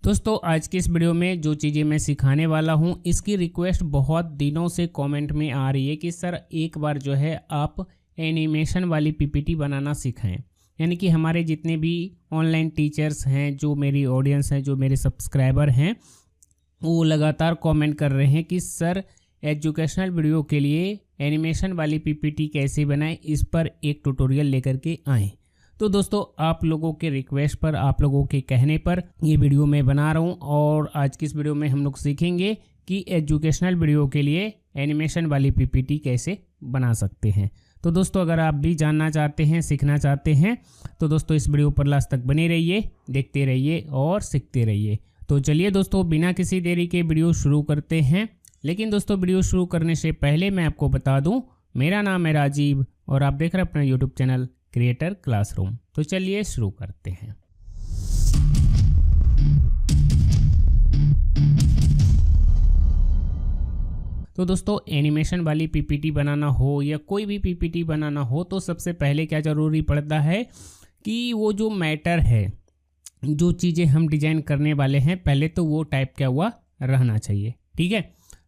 दोस्तों आज की इस वीडियो में जो चीज़ें मैं सिखाने वाला हूं इसकी रिक्वेस्ट बहुत दिनों से कमेंट में आ रही है कि सर एक बार जो है आप एनिमेशन वाली पीपीटी बनाना सिखाएं। यानी कि हमारे जितने भी ऑनलाइन टीचर्स हैं, जो मेरी ऑडियंस हैं, जो मेरे सब्सक्राइबर हैं, वो लगातार कमेंट कर रहे हैं कि सर एजुकेशनल वीडियो के लिए एनिमेशन वाली पीपीटी कैसे बनाएं, इस पर एक ट्यूटोरियल लेकर के आएँ। तो दोस्तों आप लोगों के रिक्वेस्ट पर, आप लोगों के कहने पर ये वीडियो मैं बना रहा हूँ और आज की इस वीडियो में हम लोग सीखेंगे कि एजुकेशनल वीडियो के लिए एनिमेशन वाली पीपीटी कैसे बना सकते हैं। तो दोस्तों अगर आप भी जानना चाहते हैं, सीखना चाहते हैं, तो दोस्तों इस वीडियो पर लास्ट तक बने रहिए, देखते रहिए और सीखते रहिए। तो चलिए दोस्तों बिना किसी देरी के वीडियो शुरू करते हैं। लेकिन दोस्तों वीडियो शुरू करने से पहले मैं आपको बता दूँ, मेरा नाम है राजीव और आप देख रहे हैं अपना यूट्यूब चैनल क्रिएटर क्लासरूम। तो चलिए शुरू करते हैं। तो दोस्तों एनिमेशन वाली पीपीटी बनाना हो या कोई भी पीपीटी बनाना हो तो सबसे पहले क्या ज़रूरी पड़ता है कि वो जो मैटर है, जो चीज़ें हम डिजाइन करने वाले हैं, पहले तो वो टाइप क्या हुआ रहना चाहिए। ठीक है,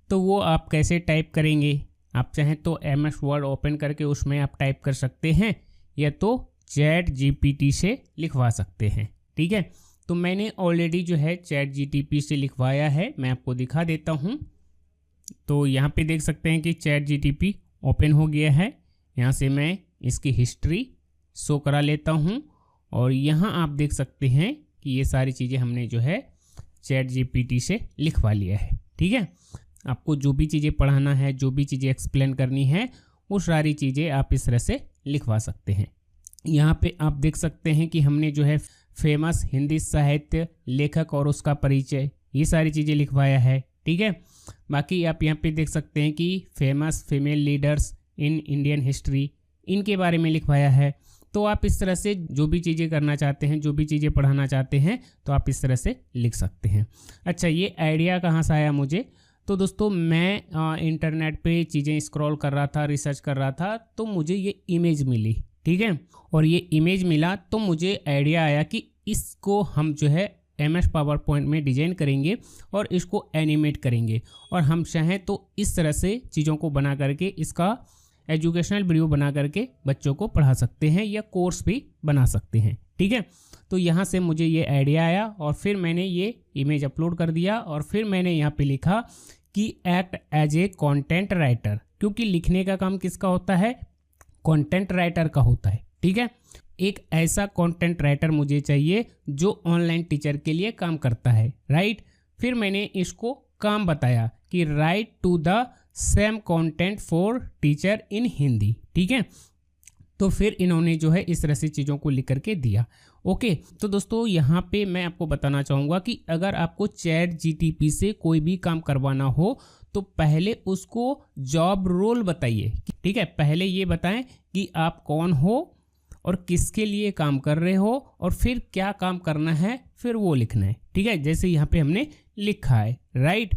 तो वो आप कैसे टाइप करेंगे? आप चाहें तो MS वर्ड ओपन करके उसमें आप टाइप कर सकते हैं या तो चैट जीपीटी से लिखवा सकते हैं। ठीक है, तो मैंने ऑलरेडी जो है चैट जीपीटी से लिखवाया है, मैं आपको दिखा देता हूं। तो यहाँ पे देख सकते हैं कि चैट जीपीटी ओपन हो गया है। यहाँ से मैं इसकी हिस्ट्री शो करा लेता हूं और यहाँ आप देख सकते हैं कि ये सारी चीज़ें हमने जो है चैट जीपीटी से लिखवा लिया है। ठीक है, आपको जो भी चीज़ें पढ़ाना है, जो भी चीज़ें एक्सप्लेन करनी है, वो सारी चीज़ें आप इस तरह से लिखवा सकते हैं। यहाँ पे आप देख सकते हैं कि हमने जो है फेमस हिंदी साहित्य लेखक और उसका परिचय, ये सारी चीज़ें लिखवाया है। ठीक है, बाकी आप यहाँ पे देख सकते हैं कि famous female leaders in Indian history, इनके बारे में लिखवाया है। तो आप इस तरह से जो भी चीज़ें करना चाहते हैं, जो भी चीज़ें पढ़ाना चाहते हैं, तो आप इस तरह से लिख सकते हैं। अच्छा, ये आइडिया कहाँ से आया मुझे? तो दोस्तों मैं इंटरनेट पे चीज़ें स्क्रॉल कर रहा था, रिसर्च कर रहा था, तो मुझे ये इमेज मिली। ठीक है, और ये इमेज मिला तो मुझे आइडिया आया कि इसको हम जो है MS पावर पॉइंट में डिजाइन करेंगे और इसको एनिमेट करेंगे और हम चाहें तो इस तरह से चीज़ों को बना करके इसका एजुकेशनल वीडियो बना करके बच्चों को पढ़ा सकते हैं या कोर्स भी बना सकते हैं। ठीक है, तो यहाँ से मुझे ये आइडिया आया और फिर मैंने ये इमेज अपलोड कर दिया और फिर मैंने यहाँ पे लिखा कि act as a content writer, क्योंकि लिखने का काम किसका होता है? कंटेंट राइटर का होता है। ठीक है, एक ऐसा कंटेंट राइटर मुझे चाहिए जो ऑनलाइन टीचर के लिए काम करता है। राइट, फिर मैंने इसको काम बताया कि write to the same content for teacher in Hindi. ठीक है, तो फिर इन्होंने जो है इस तरह से चीज़ों को लिख करके दिया। ओके, तो दोस्तों यहाँ पे मैं आपको बताना चाहूँगा कि अगर आपको चैट जीपीटी से कोई भी काम करवाना हो तो पहले उसको जॉब रोल बताइए। ठीक है, पहले ये बताएं कि आप कौन हो और किसके लिए काम कर रहे हो और फिर क्या काम करना है, फिर वो लिखना है। ठीक है, जैसे यहाँ पे हमने लिखा है। राइट,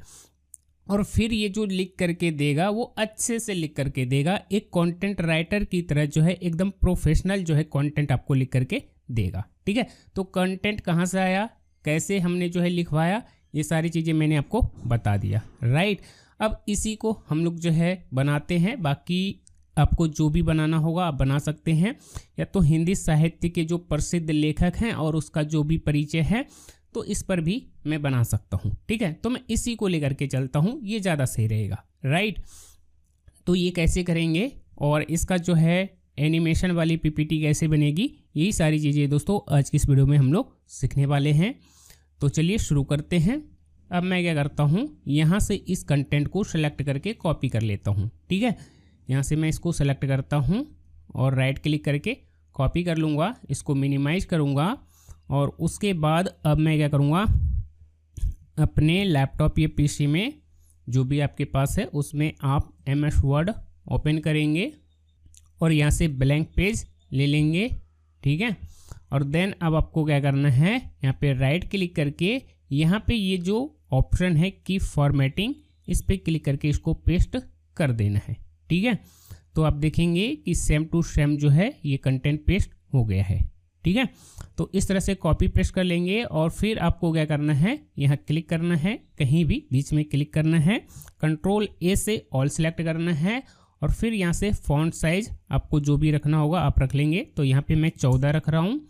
और फिर ये जो लिख करके देगा वो अच्छे से लिख करके देगा, एक कंटेंट राइटर की तरह जो है एकदम प्रोफेशनल जो है कंटेंट आपको लिख करके देगा। ठीक है, तो कंटेंट कहाँ से आया, कैसे हमने जो है लिखवाया, ये सारी चीज़ें मैंने आपको बता दिया। राइट, अब इसी को हम लोग जो है बनाते हैं। बाकी आपको जो भी बनाना होगा आप बना सकते हैं, या तो हिंदी साहित्य के जो प्रसिद्ध लेखक हैं और उसका जो भी परिचय है, तो इस पर भी मैं बना सकता हूँ। ठीक है, तो मैं इसी को लेकर के चलता हूँ, ये ज़्यादा सही रहेगा। राइट, तो ये कैसे करेंगे और इसका जो है एनिमेशन वाली पीपीटी कैसे बनेगी, यही सारी चीज़ें दोस्तों आज की इस वीडियो में हम लोग सीखने वाले हैं। तो चलिए शुरू करते हैं। अब मैं क्या करता हूँ, यहाँ से इस कंटेंट को सेलेक्ट करके कॉपी कर लेता हूँ। ठीक है, यहाँ से मैं इसको सेलेक्ट करता हूँ और राइट क्लिक करके कॉपी कर लूँगा, इसको मिनिमाइज करूँगा और उसके बाद अब मैं क्या करूँगा, अपने लैपटॉप या पीसी में जो भी आपके पास है उसमें आप MS वर्ड ओपन करेंगे और यहाँ से ब्लैंक पेज ले लेंगे। ठीक है, और देन अब आपको क्या करना है, यहाँ पे राइट क्लिक करके यहाँ पे ये जो ऑप्शन है की फॉर्मेटिंग, इस पर क्लिक करके इसको पेस्ट कर देना है। ठीक है, तो आप देखेंगे कि सेम टू सेम जो है ये कंटेंट पेस्ट हो गया है। ठीक है। तो इस तरह से कॉपी पेस्ट कर लेंगे और फिर आपको क्या करना है, यहाँ क्लिक करना है, कहीं भी बीच में क्लिक करना है, कंट्रोल ए से ऑल सेलेक्ट करना है और फिर यहाँ से फॉन्ट साइज आपको जो भी रखना होगा आप रख लेंगे। तो यहाँ पे मैं 14 रख रहा हूँ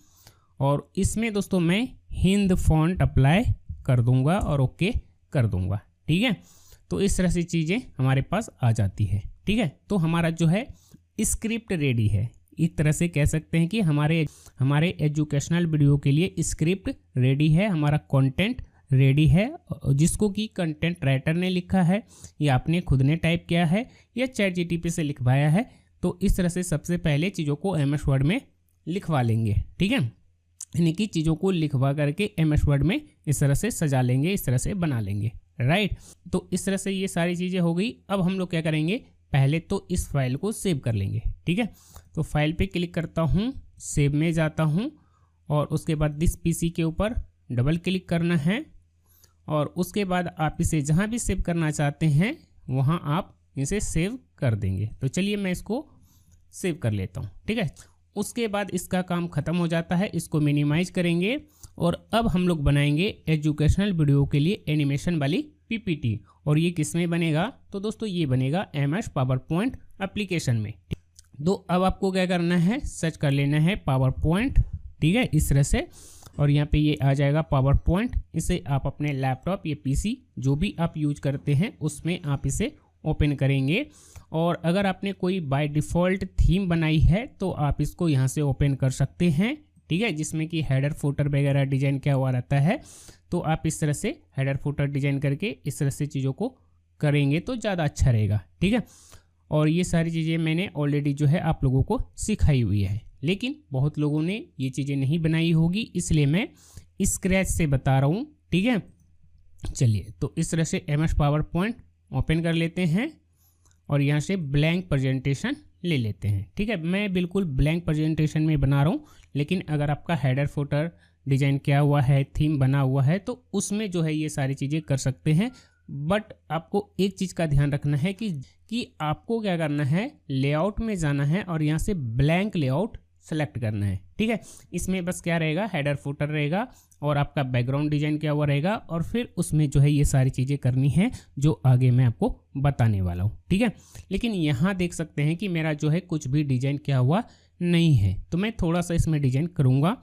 और इसमें दोस्तों मैं हिंद फॉन्ट अप्लाई कर दूंगा और ओके कर दूंगा। ठीक है, तो इस तरह से चीज़ें हमारे पास आ जाती है। ठीक है, तो हमारा जो है स्क्रिप्ट रेडी है। एक तरह से कह सकते हैं कि हमारे एजुकेशनल वीडियो के लिए स्क्रिप्ट रेडी है, हमारा कंटेंट रेडी है, जिसको कि कंटेंट राइटर ने लिखा है या आपने खुद ने टाइप किया है या चैट जीटीपी से लिखवाया है। तो इस तरह से सबसे पहले चीज़ों को एमएस वर्ड में लिखवा लेंगे। ठीक है, यानी कि चीज़ों को लिखवा करके एमएस वर्ड में इस तरह से सजा लेंगे, इस तरह से बना लेंगे। राइट, तो इस तरह से ये सारी चीज़ें हो गई। अब हम लोग क्या करेंगे, पहले तो इस फाइल को सेव कर लेंगे। ठीक है, तो फाइल पे क्लिक करता हूँ, सेव में जाता हूँ और उसके बाद दिस पीसी के ऊपर डबल क्लिक करना है और उसके बाद आप इसे जहाँ भी सेव करना चाहते हैं वहाँ आप इसे सेव कर देंगे। तो चलिए मैं इसको सेव कर लेता हूँ। ठीक है, उसके बाद इसका काम ख़त्म हो जाता है, इसको मिनिमाइज करेंगे और अब हम लोग बनाएंगे एजुकेशनल वीडियो के लिए एनिमेशन वाली पीपीटी। और ये किस में बनेगा, तो दोस्तों ये बनेगा एमएस पावर पॉइंट एप्लीकेशन में। तो अब आपको क्या करना है, सर्च कर लेना है पावर पॉइंट। ठीक है, इस तरह से, और यहाँ पे ये आ जाएगा पावर पॉइंट। इसे आप अपने लैपटॉप या पीसी जो भी आप यूज करते हैं उसमें आप इसे ओपन करेंगे। और अगर आपने कोई बाय डिफ़ॉल्ट थीम बनाई है तो आप इसको यहाँ से ओपन कर सकते हैं। ठीक है, जिसमें कि हेडर फुटर वगैरह डिजाइन क्या हुआ रहता है, तो आप इस तरह से हेडर फुटर डिजाइन करके इस तरह से चीज़ों को करेंगे तो ज़्यादा अच्छा रहेगा। ठीक है, और ये सारी चीज़ें मैंने ऑलरेडी जो है आप लोगों को सिखाई हुई है, लेकिन बहुत लोगों ने ये चीज़ें नहीं बनाई होगी, इसलिए मैं स्क्रैच से बता रहा हूँ। ठीक है, चलिए तो इस तरह से एमएस पावर पॉइंट ओपन कर लेते हैं और यहाँ से ब्लैंक प्रेजेंटेशन ले लेते हैं। ठीक है, मैं बिल्कुल ब्लैंक प्रेजेंटेशन में बना रहा हूँ, लेकिन अगर आपका हेडर फुटर डिजाइन किया हुआ है, थीम बना हुआ है, तो उसमें जो है ये सारी चीज़ें कर सकते हैं। बट आपको एक चीज़ का ध्यान रखना है कि आपको क्या करना है, लेआउट में जाना है और यहाँ से ब्लैंक लेआउट सेलेक्ट करना है। ठीक है, इसमें बस क्या रहेगा, हेडर फुटर रहेगा और आपका बैकग्राउंड डिजाइन क्या हुआ रहेगा और फिर उसमें जो है ये सारी चीज़ें करनी है जो आगे मैं आपको बताने वाला हूँ। ठीक है, लेकिन यहाँ देख सकते हैं कि मेरा जो है कुछ भी डिजाइन क्या हुआ नहीं है, तो मैं थोड़ा सा इसमें डिजाइन करूँगा।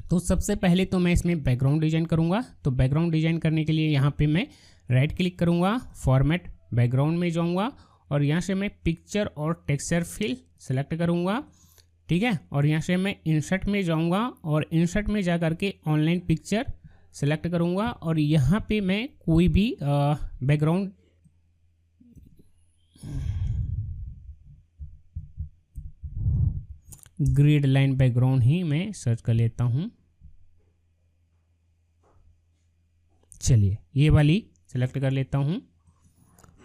तो सबसे पहले तो मैं इसमें बैकग्राउंड डिजाइन करूँगा। तो बैकग्राउंड डिजाइन करने के लिए यहाँ पे मैं राइट क्लिक करूँगा, फॉर्मेट बैकग्राउंड में जाऊँगा और यहाँ से मैं पिक्चर और टेक्सचर फिल सेलेक्ट करूँगा। ठीक है, और यहाँ से मैं इंसर्ट में जाऊँगा और इंसर्ट में जा करके ऑनलाइन पिक्चर सेलेक्ट करूँगा और यहाँ पे मैं कोई भी बैकग्राउंड ग्रिड लाइन बैकग्राउंड ही मैं सर्च कर लेता हूँ। चलिए ये वाली सेलेक्ट कर लेता हूँ।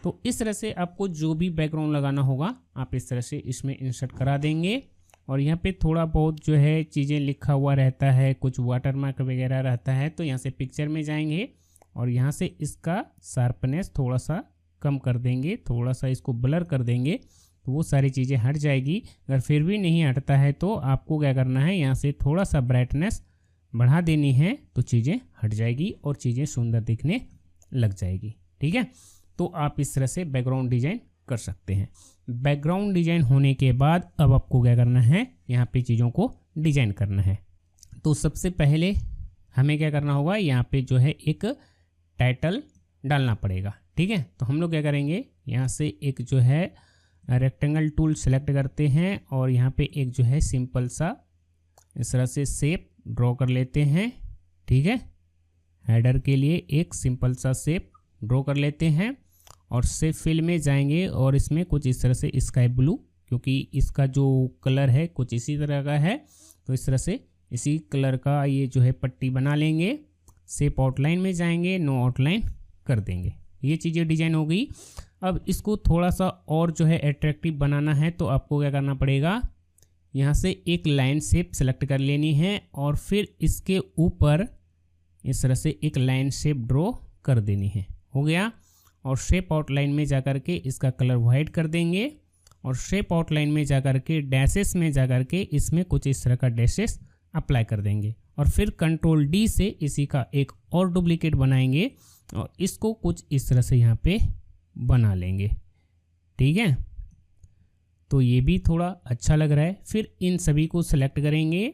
तो इस तरह से आपको जो भी बैकग्राउंड लगाना होगा आप इस तरह से इसमें इंसर्ट करा देंगे और यहाँ पे थोड़ा बहुत जो है चीज़ें लिखा हुआ रहता है, कुछ वाटरमार्क वगैरह रहता है, तो यहाँ से पिक्चर में जाएंगे और यहाँ से इसका शार्पनेस थोड़ा सा कम कर देंगे, थोड़ा सा इसको ब्लर कर देंगे, तो वो सारी चीज़ें हट जाएगी। अगर फिर भी नहीं हटता है तो आपको क्या करना है, यहाँ से थोड़ा सा ब्राइटनेस बढ़ा देनी है, तो चीज़ें हट जाएगी और चीज़ें सुंदर दिखने लग जाएगी। ठीक है, तो आप इस तरह से बैकग्राउंड डिजाइन कर सकते हैं। बैकग्राउंड डिजाइन होने के बाद अब आपको क्या करना है, यहाँ पे चीज़ों को डिजाइन करना है। तो सबसे पहले हमें क्या करना होगा, यहाँ पे जो है एक टाइटल डालना पड़ेगा। ठीक है, तो हम लोग क्या करेंगे, यहाँ से एक जो है रेक्टेंगल टूल सेलेक्ट करते हैं और यहाँ पे एक जो है सिंपल सा इस तरह से शेप ड्रॉ कर लेते हैं। ठीक है, हेडर के लिए एक सिंपल सा शेप ड्रॉ कर लेते हैं और शेप फिल में जाएंगे और इसमें कुछ इस तरह से स्काई ब्लू, क्योंकि इसका जो कलर है कुछ इसी तरह का है, तो इस तरह से इसी कलर का ये जो है पट्टी बना लेंगे। शेप आउटलाइन में जाएंगे, नो आउटलाइन कर देंगे। ये चीज़ें डिजाइन हो गई। अब इसको थोड़ा सा और जो है अट्रैक्टिव बनाना है तो आपको क्या करना पड़ेगा, यहाँ से एक लाइन शेप सेलेक्ट कर लेनी है और फिर इसके ऊपर इस तरह से एक लाइन शेप ड्रॉ कर देनी है। हो गया, और शेप आउटलाइन में जाकर के इसका कलर वाइट कर देंगे और शेप आउटलाइन में जाकर के डैशेस में जाकर के इसमें कुछ इस तरह का डैशेस अप्लाई कर देंगे और फिर कंट्रोल डी से इसी का एक और डुप्लीकेट बनाएंगे और इसको कुछ इस तरह से यहाँ पे बना लेंगे। ठीक है, तो ये भी थोड़ा अच्छा लग रहा है। फिर इन सभी को सिलेक्ट करेंगे,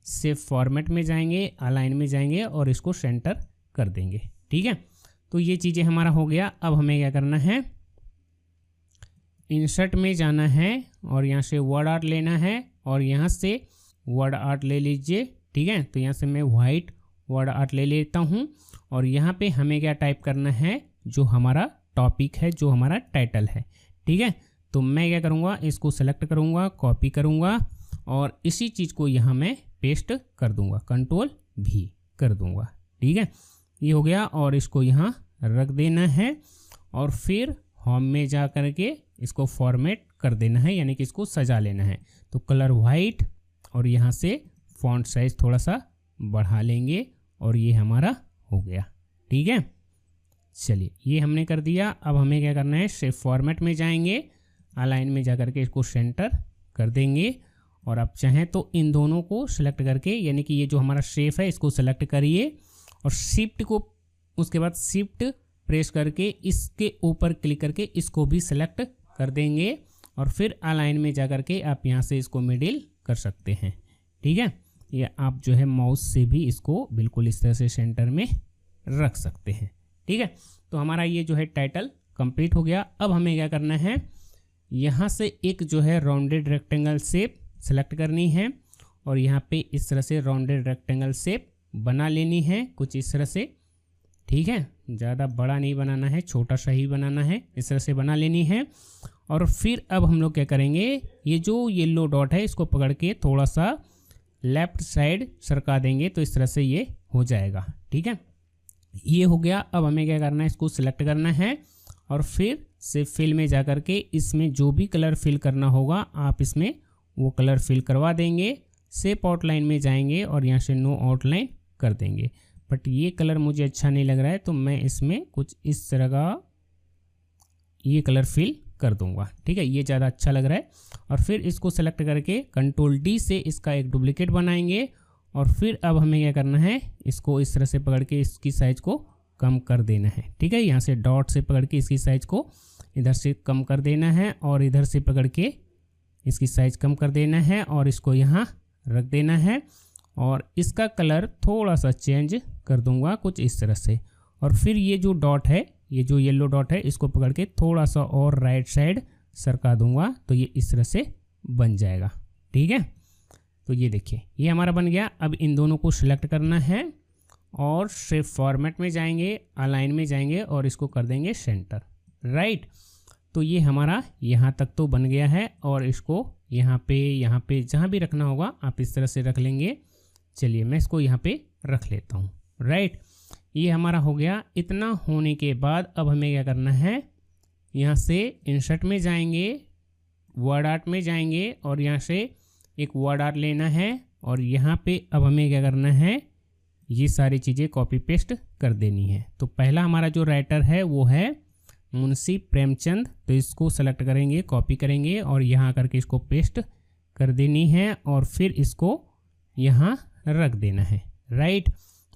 सेव फॉर्मेट में जाएंगे, अलाइन में जाएंगे और इसको सेंटर कर देंगे। ठीक है, तो ये चीज़ें हमारा हो गया। अब हमें क्या करना है, इंसर्ट में जाना है और यहाँ से वर्ड आर्ट लेना है और यहाँ से वर्ड आर्ट ले लीजिए। ठीक है, तो यहाँ से मैं वाइट वर्ड आर्ट ले लेता हूँ और यहाँ पे हमें क्या टाइप करना है, जो हमारा टॉपिक है, जो हमारा टाइटल है। ठीक है, तो मैं क्या करूँगा, इसको सेलेक्ट करूँगा, कॉपी करूँगा और इसी चीज़ को यहाँ मैं पेस्ट कर दूँगा, कंट्रोल भी कर दूँगा। ठीक है, ये हो गया और इसको यहाँ रख देना है और फिर होम में जा कर के इसको फॉर्मेट कर देना है, यानी कि इसको सजा लेना है। तो कलर वाइट और यहाँ से फॉन्ट साइज थोड़ा सा बढ़ा लेंगे और ये हमारा हो गया। ठीक है, चलिए ये हमने कर दिया। अब हमें क्या करना है, शेप फॉर्मेट में जाएंगे, अलाइन में जा करके इसको सेंटर कर देंगे और आप चाहें तो इन दोनों को सिलेक्ट करके, यानी कि ये जो हमारा शेप है इसको सेलेक्ट करिए और शिफ्ट को, उसके बाद शिफ्ट प्रेस करके इसके ऊपर क्लिक करके इसको भी सिलेक्ट कर देंगे और फिर अलाइन में जा करके आप यहाँ से इसको मिडिल कर सकते हैं। ठीक है, या आप जो है माउस से भी इसको बिल्कुल इस तरह से सेंटर में रख सकते हैं। ठीक है, तो हमारा ये जो है टाइटल कंप्लीट हो गया। अब हमें क्या करना है, यहाँ से एक जो है राउंडेड रेक्टेंगल शेप सेलेक्ट करनी है और यहाँ पे इस तरह से राउंडेड रेक्टेंगल शेप बना लेनी है, कुछ इस तरह से। ठीक है, ज़्यादा बड़ा नहीं बनाना है, छोटा सा ही बनाना है, इस तरह से बना लेनी है। और फिर अब हम लोग क्या करेंगे, ये जो येलो डॉट है इसको पकड़ के थोड़ा सा लेफ्ट साइड सरका देंगे तो इस तरह से ये हो जाएगा। ठीक है, ये हो गया। अब हमें क्या करना है, इसको सिलेक्ट करना है और फिर से फिल में जा कर के इसमें जो भी कलर फिल करना होगा आप इसमें वो कलर फिल करवा देंगे। शेप आउटलाइन में जाएंगे और यहाँ से नो आउटलाइन कर देंगे। बट ये कलर मुझे अच्छा नहीं लग रहा है तो मैं इसमें कुछ इस तरह का ये कलर फिल कर दूंगा। ठीक है, ये ज़्यादा अच्छा लग रहा है। और फिर इसको सेलेक्ट करके कंट्रोल डी से इसका एक डुप्लीकेट बनाएंगे और फिर अब हमें क्या करना है, इसको इस तरह से पकड़ के इसकी साइज़ को कम कर देना है। ठीक है, यहाँ से डॉट से पकड़ के इसकी साइज़ को इधर से कम कर देना है और इधर से पकड़ के इसकी साइज़ कम कर देना है और इसको यहाँ रख देना है और इसका कलर थोड़ा सा चेंज कर दूंगा कुछ इस तरह से। और फिर ये जो डॉट है, ये जो येलो डॉट है, इसको पकड़ के थोड़ा सा और राइट साइड सरका दूंगा तो ये इस तरह से बन जाएगा। ठीक है, तो ये देखिए ये हमारा बन गया। अब इन दोनों को सिलेक्ट करना है और शेप फॉर्मेट में जाएंगे, अलाइन में जाएंगे और इसको कर देंगे सेंटर। राइट, तो ये हमारा यहाँ तक तो बन गया है और इसको यहाँ पे जहाँ भी रखना होगा आप इस तरह से रख लेंगे। चलिए मैं इसको यहाँ पे रख लेता हूँ। राइट, ये हमारा हो गया। इतना होने के बाद अब हमें क्या करना है, यहाँ से इंसर्ट में जाएंगे, वर्ड आर्ट में जाएंगे और यहाँ से एक वर्ड आर्ट लेना है और यहाँ पे अब हमें क्या करना है, ये सारी चीज़ें कॉपी पेस्ट कर देनी है। तो पहला हमारा जो राइटर है वो है मुंशी प्रेमचंद, तो इसको सेलेक्ट करेंगे, कॉपी करेंगे और यहाँ करके इसको पेस्ट कर देनी है और फिर इसको यहाँ रख देना है। राइट,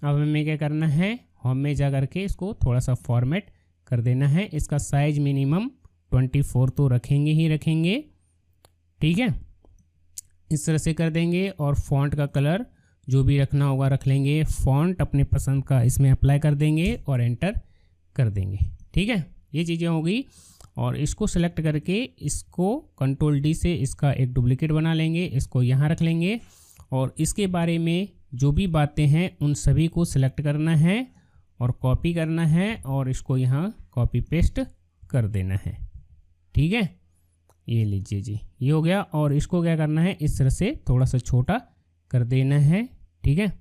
अब हमें क्या करना है, होम में जा करके इसको थोड़ा सा फॉर्मेट कर देना है। इसका साइज मिनिमम 24 तो रखेंगे ही रखेंगे। ठीक है, इस तरह से कर देंगे और फॉन्ट का कलर जो भी रखना होगा रख लेंगे। फॉन्ट अपने पसंद का इसमें अप्लाई कर देंगे और एंटर कर देंगे। ठीक है, ये चीज़ें हो गई और इसको सेलेक्ट करके इसको कंट्रोल डी से इसका एक डुप्लीकेट बना लेंगे, इसको यहाँ रख लेंगे और इसके बारे में जो भी बातें हैं उन सभी को सिलेक्ट करना है और कॉपी करना है और इसको यहाँ कॉपी पेस्ट कर देना है। ठीक है, ये लीजिए जी, ये हो गया। और इसको क्या करना है, इस तरह से थोड़ा सा छोटा कर देना है। ठीक है,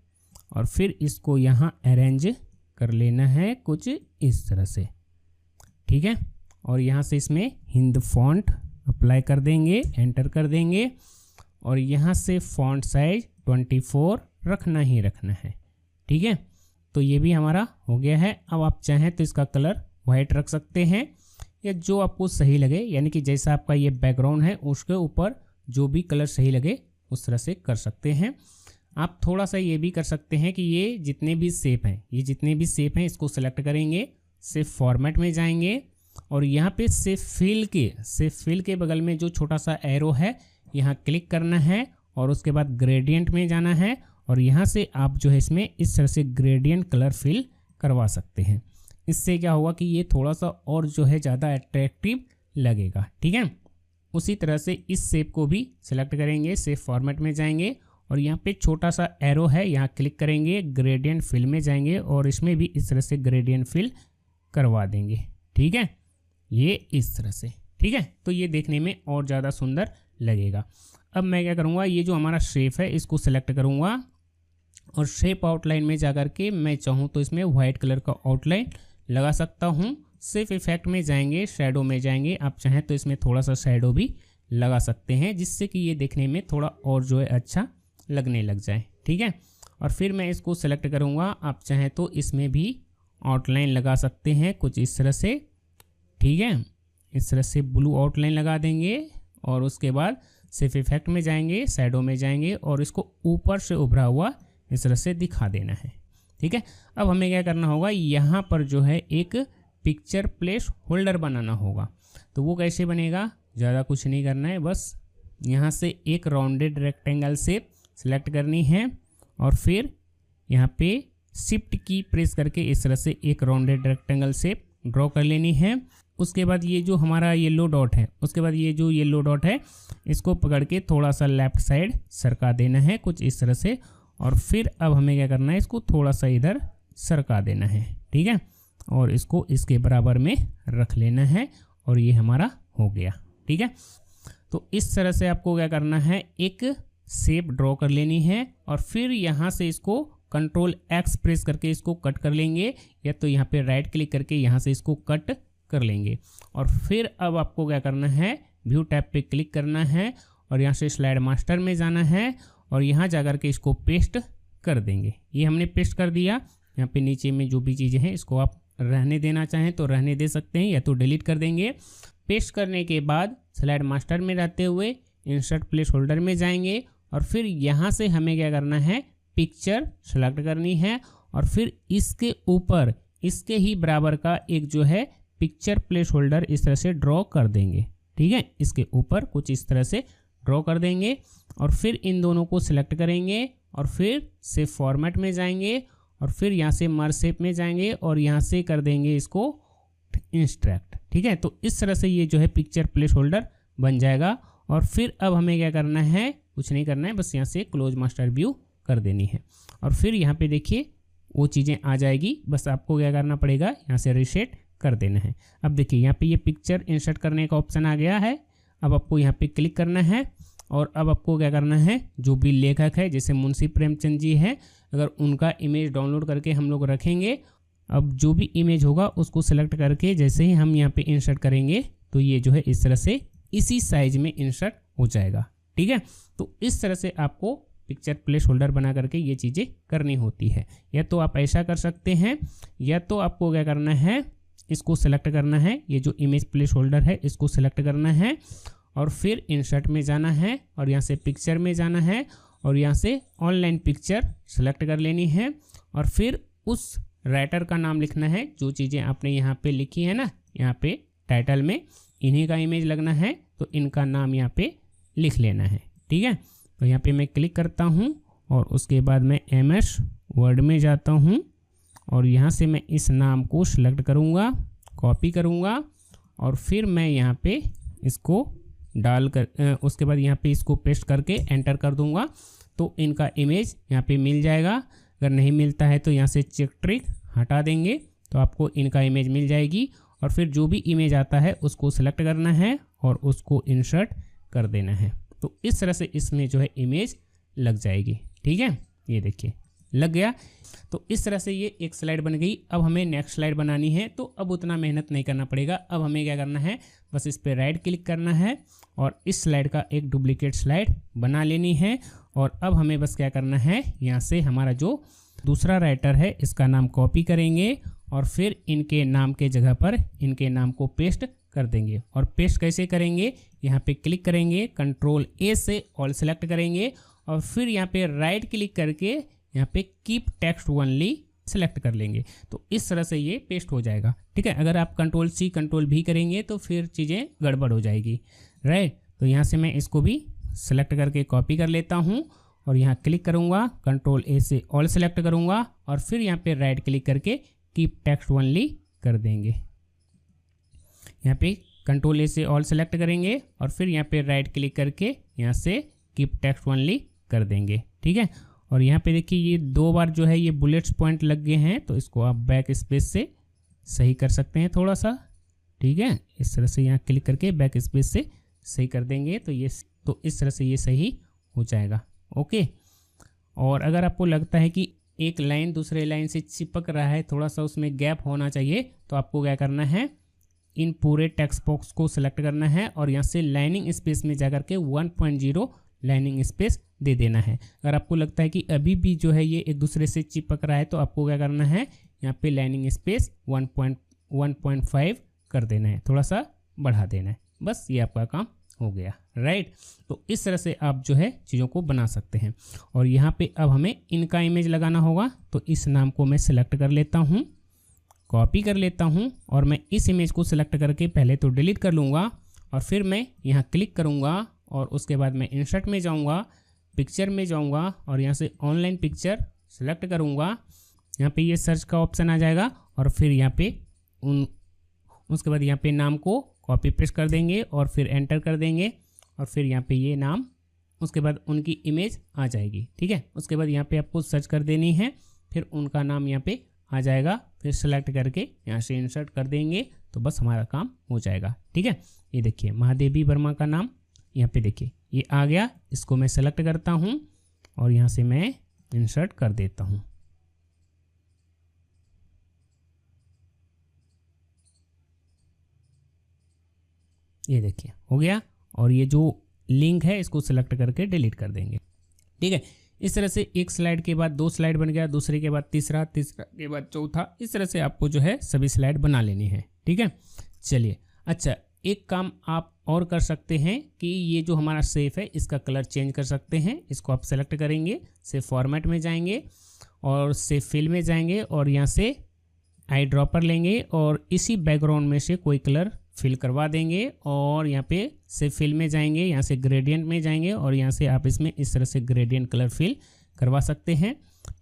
और फिर इसको यहाँ अरेंज कर लेना है कुछ इस तरह से। ठीक है, और यहाँ से इसमें हिंद फॉन्ट अप्लाई कर देंगे, एंटर कर देंगे और यहाँ से फॉन्ट साइज 24 रखना ही रखना है। ठीक है, तो ये भी हमारा हो गया है। अब आप चाहें तो इसका कलर वाइट रख सकते हैं या जो आपको सही लगे, यानी कि जैसा आपका ये बैकग्राउंड है उसके ऊपर जो भी कलर सही लगे उस तरह से कर सकते हैं। आप थोड़ा सा ये भी कर सकते हैं कि ये जितने भी शेप हैं इसको सेलेक्ट करेंगे, शेप फॉर्मेट में जाएंगे और यहाँ पे शेप फिल के बगल में जो छोटा सा एरो है यहाँ क्लिक करना है और उसके बाद ग्रेडियंट में जाना है और यहाँ से आप जो है इसमें इस तरह से ग्रेडियंट कलर फिल करवा सकते हैं। इससे क्या होगा कि ये थोड़ा सा और जो है ज़्यादा अट्रैक्टिव लगेगा। ठीक है, उसी तरह से इस शेप को भी सिलेक्ट करेंगे, शेप फॉर्मेट में जाएंगे और यहाँ पे छोटा सा एरो है यहाँ क्लिक करेंगे, ग्रेडियंट फिल में जाएंगे और इसमें भी इस तरह से ग्रेडियंट फिल करवा देंगे। ठीक है, ये इस तरह से। ठीक है, तो ये देखने में और ज़्यादा सुंदर लगेगा। अब मैं क्या करूँगा, ये जो हमारा शेप है इसको सेलेक्ट करूँगा और शेप आउटलाइन में जाकर के मैं चाहूँ तो इसमें वाइट कलर का आउटलाइन लगा सकता हूँ। शेप इफेक्ट में जाएंगे, शैडो में जाएंगे, आप चाहें तो इसमें थोड़ा सा शैडो भी लगा सकते हैं जिससे कि ये देखने में थोड़ा और जो है अच्छा लगने लग जाए। ठीक है, और फिर मैं इसको सेलेक्ट करूँगा, आप चाहें तो इसमें भी आउटलाइन लगा सकते हैं कुछ इस तरह से। ठीक है, इस तरह से ब्लू आउटलाइन लगा देंगे और उसके बाद शेप इफेक्ट में जाएंगे, शैडो में जाएंगे और इसको ऊपर से उभरा हुआ इस तरह से दिखा देना है। ठीक है, अब हमें क्या करना होगा, यहाँ पर जो है एक पिक्चर प्लेस होल्डर बनाना होगा। तो वो कैसे बनेगा, ज़्यादा कुछ नहीं करना है, बस यहाँ से एक राउंडेड रेक्टेंगल शेप सेलेक्ट करनी है और फिर यहाँ पे शिफ्ट की प्रेस करके इस तरह से एक राउंडेड रेक्टेंगल शेप ड्रॉ कर लेनी है। उसके बाद ये जो हमारा येलो डॉट है, उसके बाद ये जो येलो डॉट है इसको पकड़ के थोड़ा सा लेफ्ट साइड सरका देना है कुछ इस तरह से और फिर अब हमें क्या करना है, इसको थोड़ा सा इधर सरका देना है। ठीक है, और इसको इसके बराबर में रख लेना है और ये हमारा हो गया। ठीक है, तो इस तरह से आपको क्या करना है, एक शेप ड्रॉ कर लेनी है और फिर यहाँ से इसको कंट्रोल एक्स प्रेस करके इसको कट कर लेंगे या तो यहाँ पे राइट क्लिक करके यहाँ से इसको कट कर लेंगे और फिर अब आपको क्या करना है, व्यू टैब पे क्लिक करना है और यहाँ से स्लाइड मास्टर में जाना है और यहाँ जाकर के इसको पेस्ट कर देंगे। ये हमने पेस्ट कर दिया। यहाँ पे नीचे में जो भी चीज़ें हैं इसको आप रहने देना चाहें तो रहने दे सकते हैं या तो डिलीट कर देंगे। पेस्ट करने के बाद स्लाइड मास्टर में रहते हुए इंसर्ट प्लेस होल्डर में जाएंगे और फिर यहाँ से हमें क्या करना है, पिक्चर सेलेक्ट करनी है और फिर इसके ऊपर इसके ही बराबर का एक जो है पिक्चर प्लेस होल्डर इस तरह से ड्रॉ कर देंगे। ठीक है, इसके ऊपर कुछ इस तरह से ड्रॉ कर देंगे और फिर इन दोनों को सिलेक्ट करेंगे और फिर शेप फॉर्मेट में जाएंगे और फिर यहाँ से मर्ज शेप में जाएंगे और यहाँ से कर देंगे इसको इंस्ट्रैक्ट। ठीक है, तो इस तरह से ये जो है पिक्चर प्लेस होल्डर बन जाएगा और फिर अब हमें क्या करना है, कुछ नहीं करना है, बस यहाँ से क्लोज मास्टर व्यू कर देनी है और फिर यहाँ पे देखिए वो चीज़ें आ जाएगी। बस आपको क्या करना पड़ेगा, यहाँ से रीसेट कर देना है। अब देखिए यहाँ पे ये पिक्चर इंसर्ट करने का ऑप्शन आ गया है। अब आपको यहाँ पे क्लिक करना है और अब आपको क्या करना है, जो भी लेखक है जैसे मुंशी प्रेमचंद जी है, अगर उनका इमेज डाउनलोड करके हम लोग रखेंगे, अब जो भी इमेज होगा उसको सेलेक्ट करके जैसे ही हम यहाँ पे इंसर्ट करेंगे तो ये जो है इस तरह से इसी साइज में इंसर्ट हो जाएगा। ठीक है, तो इस तरह से आपको पिक्चर प्लेस होल्डर बना करके ये चीज़ें करनी होती है। या तो आप ऐसा कर सकते हैं या तो आपको क्या करना है, इसको सेलेक्ट करना है, ये जो इमेज प्लेस होल्डर है इसको सेलेक्ट करना है और फिर इंसर्ट में जाना है और यहाँ से पिक्चर में जाना है और यहाँ से ऑनलाइन पिक्चर सेलेक्ट कर लेनी है और फिर उस राइटर का नाम लिखना है। जो चीज़ें आपने यहाँ पे लिखी है ना, यहाँ पे टाइटल में इन्हीं का इमेज लगना है तो इनका नाम यहाँ पे लिख लेना है। ठीक है, तो यहाँ पे मैं क्लिक करता हूँ और उसके बाद मैं MS वर्ड में जाता हूँ और यहाँ से मैं इस नाम को सिलेक्ट करूँगा, कॉपी करूँगा और फिर मैं यहाँ पे इसको डाल कर उसके बाद यहाँ पे इसको पेस्ट करके एंटर कर दूँगा तो इनका इमेज यहाँ पे मिल जाएगा। अगर नहीं मिलता है तो यहाँ से चेक ट्रिक हटा देंगे तो आपको इनका इमेज मिल जाएगी और फिर जो भी इमेज आता है उसको सेलेक्ट करना है और उसको इंसर्ट कर देना है। तो इस तरह से इसमें जो है इमेज लग जाएगी। ठीक है, ये देखिए लग गया। तो इस तरह से ये एक स्लाइड बन गई। अब हमें नेक्स्ट स्लाइड बनानी है तो अब उतना मेहनत नहीं करना पड़ेगा। अब हमें क्या करना है, बस इस पर राइट क्लिक करना है और इस स्लाइड का एक डुप्लीकेट स्लाइड बना लेनी है और अब हमें बस क्या करना है, यहाँ से हमारा जो दूसरा राइटर है इसका नाम कॉपी करेंगे और फिर इनके नाम के जगह पर इनके नाम को पेस्ट कर देंगे। और पेस्ट कैसे करेंगे, यहाँ पे क्लिक करेंगे, कंट्रोल A से ऑल सेलेक्ट करेंगे और फिर यहाँ पे राइट क्लिक करके यहाँ पे कीप टेक्स्ट ओनली सेलेक्ट कर लेंगे। तो इस तरह से ये पेस्ट हो जाएगा, ठीक है। अगर आप Ctrl+C Ctrl+V करेंगे तो फिर चीज़ें गड़बड़ हो जाएगी, राइट। तो यहाँ से मैं इसको भी सेलेक्ट करके कॉपी कर लेता हूँ और यहाँ क्लिक करूँगा, Ctrl+A से ऑल सेलेक्ट करूँगा और फिर यहाँ पे राइट क्लिक करके कीप टेक्स्ट ओनली कर देंगे। यहाँ पे Ctrl+A से ऑल सेलेक्ट करेंगे और फिर यहाँ पे राइट क्लिक करके यहाँ से कीप टेक्स्ट ओनली कर देंगे, ठीक है। और यहाँ पे देखिए ये 2 बार जो है ये बुलेट्स पॉइंट लग गए हैं, तो इसको आप बैक स्पेस से सही कर सकते हैं थोड़ा सा, ठीक है। इस तरह से यहाँ क्लिक करके बैक स्पेस से सही कर देंगे तो इस तरह से ये सही हो जाएगा, ओके। और अगर आपको लगता है कि एक लाइन दूसरे लाइन से चिपक रहा है, थोड़ा सा उसमें गैप होना चाहिए, तो आपको क्या करना है, इन पूरे टेक्स्ट बॉक्स को सिलेक्ट करना है और यहाँ से लाइनिंग स्पेस में जाकर के 1.0 लाइनिंग स्पेस दे देना है। अगर आपको लगता है कि अभी भी जो है ये एक दूसरे से चिपक रहा है, तो आपको क्या करना है, यहाँ पे लाइनिंग स्पेस 1.5 कर देना है, थोड़ा सा बढ़ा देना है, बस ये आपका काम हो गया, राइट। तो इस तरह से आप जो है चीज़ों को बना सकते हैं। और यहाँ पे अब हमें इनका इमेज लगाना होगा, तो इस नाम को मैं सिलेक्ट कर लेता हूँ, कॉपी कर लेता हूँ और मैं इस इमेज को सिलेक्ट करके पहले तो डिलीट कर लूँगा और फिर मैं यहाँ क्लिक करूँगा और उसके बाद मैं इंसर्ट में जाऊँगा, पिक्चर में जाऊँगा और यहाँ से ऑनलाइन पिक्चर सेलेक्ट करूँगा। यहाँ पे ये सर्च का ऑप्शन आ जाएगा और फिर यहाँ पे उसके बाद यहाँ पे नाम को कॉपी पेस्ट कर देंगे और फिर एंटर कर देंगे और फिर यहाँ पे ये नाम, उसके बाद उनकी इमेज आ जाएगी, ठीक है। उसके बाद यहाँ पे आपको सर्च कर देनी है, फिर उनका नाम यहाँ पे आ जाएगा, फिर सेलेक्ट करके यहाँ से इंसर्ट कर देंगे तो बस हमारा काम हो जाएगा, ठीक है। ये देखिए महादेवी वर्मा का नाम यहाँ पे देखिए ये आ गया, इसको मैं सेलेक्ट करता हूँ और यहाँ से मैं इंसर्ट कर देता हूँ। ये देखिए हो गया और ये जो लिंक है इसको सेलेक्ट करके डिलीट कर देंगे, ठीक है। इस तरह से एक स्लाइड के बाद 2 स्लाइड बन गया, दूसरे के बाद तीसरा, तीसरा के बाद चौथा, इस तरह से आपको जो है सभी स्लाइड बना लेनी है, ठीक है। चलिए अच्छा, एक काम आप और कर सकते हैं कि ये जो हमारा सेफ है इसका कलर चेंज कर सकते हैं। इसको आप सेलेक्ट करेंगे, सेव फॉर्मेट में जाएंगे और सेव फिल में जाएंगे और यहाँ से आई ड्रॉपर लेंगे और इसी बैकग्राउंड में से कोई कलर फिल करवा देंगे और यहाँ पे से फिल में जाएंगे, यहाँ से ग्रेडियंट में जाएंगे और यहाँ से आप इसमें इस तरह से ग्रेडियंट कलर फिल करवा सकते हैं।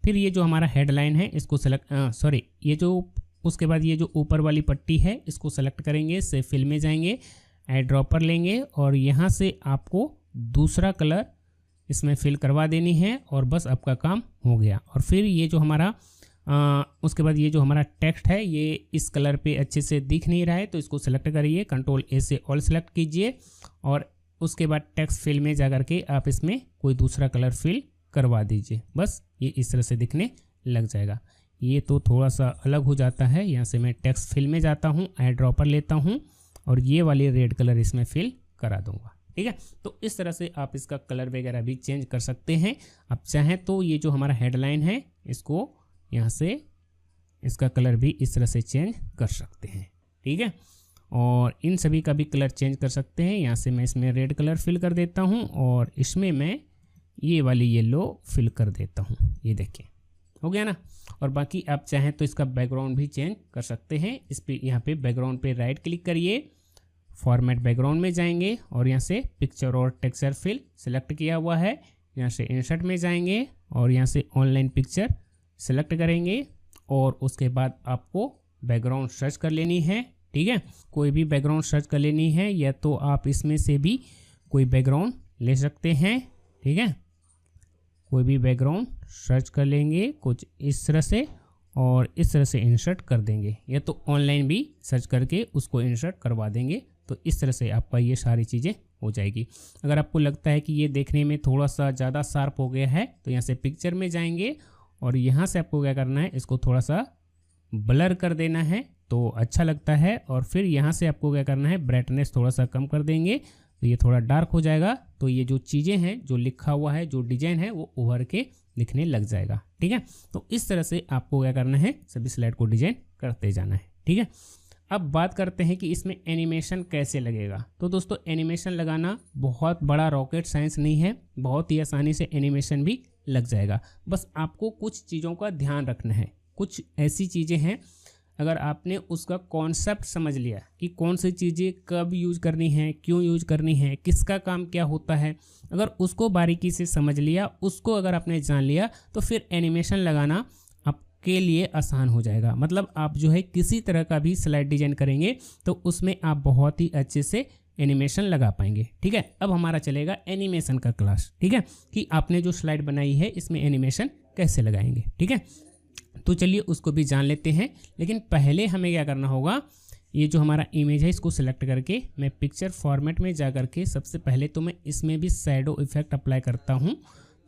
फिर ये जो हमारा हेडलाइन है इसको सेलेक्ट ये जो उसके बाद ये जो ऊपर वाली पट्टी है इसको सेलेक्ट करेंगे, से फिल में जाएंगे, आई ड्रॉपर लेंगे और यहाँ से आपको दूसरा कलर इसमें फिल करवा देनी है और बस आपका काम हो गया। और फिर ये जो हमारा उसके बाद ये जो हमारा टेक्स्ट है ये इस कलर पे अच्छे से दिख नहीं रहा है, तो इसको सेलेक्ट करिए, Ctrl+A से ऑल सेलेक्ट कीजिए और उसके बाद टेक्स्ट फिल में जाकर के आप इसमें कोई दूसरा कलर फिल करवा दीजिए, बस ये इस तरह से दिखने लग जाएगा। ये तो थोड़ा सा अलग हो जाता है, यहाँ से मैं टेक्स्ट फिल में जाता हूँ, आई ड्रॉपर लेता हूँ और ये वाली रेड कलर इसमें फिल करा दूंगा, ठीक है। तो इस तरह से आप इसका कलर वगैरह भी चेंज कर सकते हैं। आप चाहें तो ये जो हमारा हेडलाइन है इसको यहाँ से इसका कलर भी इस तरह से चेंज कर सकते हैं, ठीक है। और इन सभी का भी कलर चेंज कर सकते हैं। यहाँ से मैं इसमें रेड कलर फिल कर देता हूँ और इसमें मैं ये वाली येलो फिल कर देता हूँ, ये देखिए हो गया ना। और बाकी आप चाहें तो इसका बैकग्राउंड भी चेंज कर सकते हैं। इस पे यहाँ पे बैकग्राउंड पे राइट क्लिक करिए, फॉर्मेट बैकग्राउंड में जाएंगे और यहाँ से पिक्चर और टेक्सचर फिल सेलेक्ट किया हुआ है, यहाँ से इंसर्ट में जाएंगे और यहाँ से ऑनलाइन पिक्चर सेलेक्ट करेंगे और उसके बाद आपको बैकग्राउंड सर्च कर लेनी है, ठीक है। कोई भी बैकग्राउंड सर्च कर लेनी है या तो आप इसमें से भी कोई बैकग्राउंड ले सकते हैं, ठीक है। कोई भी बैकग्राउंड सर्च कर लेंगे कुछ इस तरह से और इस तरह से इंसर्ट कर देंगे, या तो ऑनलाइन भी सर्च करके उसको इंसर्ट करवा देंगे। तो इस तरह से आपका ये सारी चीज़ें हो जाएगी। अगर आपको लगता है कि ये देखने में थोड़ा सा ज़्यादा शार्प हो गया है तो यहाँ से पिक्चर में जाएंगे और यहाँ से आपको क्या करना है, इसको थोड़ा सा ब्लर कर देना है तो अच्छा लगता है। और फिर यहाँ से आपको क्या करना है, ब्राइटनेस थोड़ा सा कम कर देंगे तो ये थोड़ा डार्क हो जाएगा। तो ये जो चीज़ें हैं, जो लिखा हुआ है, जो डिजाइन है, वो उभर के दिखने लग जाएगा, ठीक है। तो इस तरह से आपको क्या करना है, सभी स्लाइड को डिजाइन करते जाना है, ठीक है। अब बात करते हैं कि इसमें एनिमेशन कैसे लगेगा। तो दोस्तों एनिमेशन लगाना बहुत बड़ा रॉकेट साइंस नहीं है, बहुत ही आसानी से एनिमेशन भी लग जाएगा। बस आपको कुछ चीज़ों का ध्यान रखना है। कुछ ऐसी चीज़ें हैं, अगर आपने उसका कॉन्सेप्ट समझ लिया कि कौन सी चीज़ें कब यूज करनी है, क्यों यूज करनी है, किसका काम क्या होता है, अगर उसको बारीकी से समझ लिया, उसको अगर आपने जान लिया, तो फिर एनिमेशन लगाना आपके लिए आसान हो जाएगा। मतलब आप जो है किसी तरह का भी स्लाइड डिजाइन करेंगे तो उसमें आप बहुत ही अच्छे से एनिमेशन लगा पाएंगे। ठीक है, अब हमारा चलेगा एनिमेशन का क्लास। ठीक है, कि आपने जो स्लाइड बनाई है इसमें एनिमेशन कैसे लगाएंगे। ठीक है, तो चलिए उसको भी जान लेते हैं। लेकिन पहले हमें क्या करना होगा, ये जो हमारा इमेज है इसको सिलेक्ट करके मैं पिक्चर फॉर्मेट में जा करके सबसे पहले तो मैं इसमें भी शैडो इफेक्ट अप्लाई करता हूँ,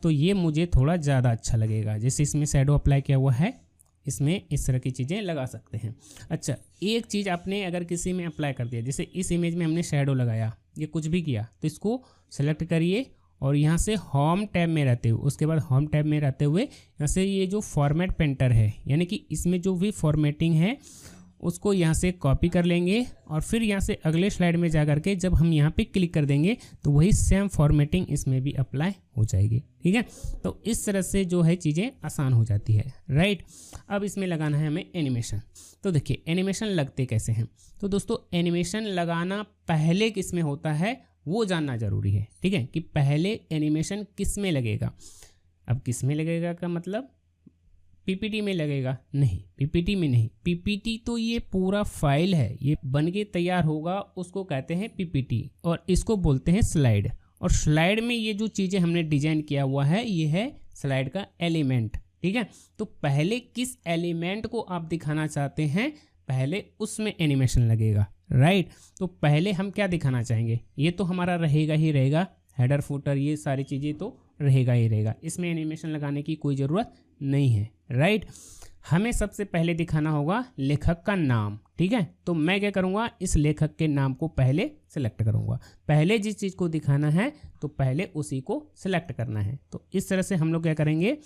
तो ये मुझे थोड़ा ज़्यादा अच्छा लगेगा। जैसे इसमें शैडो अप्लाई किया हुआ है, इसमें इस तरह की चीज़ें लगा सकते हैं। अच्छा, एक चीज़ आपने अगर किसी में अप्लाई कर दिया, जैसे इस इमेज में हमने शैडो लगाया, ये कुछ भी किया, तो इसको सेलेक्ट करिए और यहाँ से होम टैब में रहते हुए, उसके बाद होम टैब में रहते हुए यहाँ से ये जो फॉर्मेट पेंटर है, यानी कि इसमें जो भी फॉर्मेटिंग है उसको यहाँ से कॉपी कर लेंगे और फिर यहाँ से अगले स्लाइड में जा करके जब हम यहाँ पे क्लिक कर देंगे तो वही सेम फॉर्मेटिंग इसमें भी अप्लाई हो जाएगी। ठीक है, तो इस तरह से जो है चीज़ें आसान हो जाती है। राइट, अब इसमें लगाना है हमें एनिमेशन। तो देखिए एनिमेशन लगते कैसे हैं। तो दोस्तों एनिमेशन लगाना पहले किस में होता है वो जानना ज़रूरी है। ठीक है, कि पहले एनिमेशन किस में लगेगा। अब किस में लगेगा का मतलब पीपीटी में लगेगा? नहीं, पीपीटी में नहीं। पीपीटी तो ये पूरा फाइल है, ये बन के तैयार होगा, उसको कहते हैं पीपीटी और इसको बोलते हैं स्लाइड। और स्लाइड में ये जो चीज़ें हमने डिजाइन किया हुआ है ये है स्लाइड का एलिमेंट। ठीक है, तो पहले किस एलिमेंट को आप दिखाना चाहते हैं, पहले उसमें एनिमेशन लगेगा। राइट, तो पहले हम क्या दिखाना चाहेंगे, ये तो हमारा रहेगा ही रहेगा, हेडर फुटर ये सारी चीज़ें तो रहेगा ही रहेगा, इसमें एनिमेशन लगाने की कोई ज़रूरत नहीं है। राइट, हमें सबसे पहले दिखाना होगा लेखक का नाम। ठीक है, तो मैं क्या करूँगा, इस लेखक के नाम को पहले सेलेक्ट करूँगा। पहले जिस चीज़ को दिखाना है तो पहले उसी को सिलेक्ट करना है। तो इस तरह से हम लोग क्या करेंगे,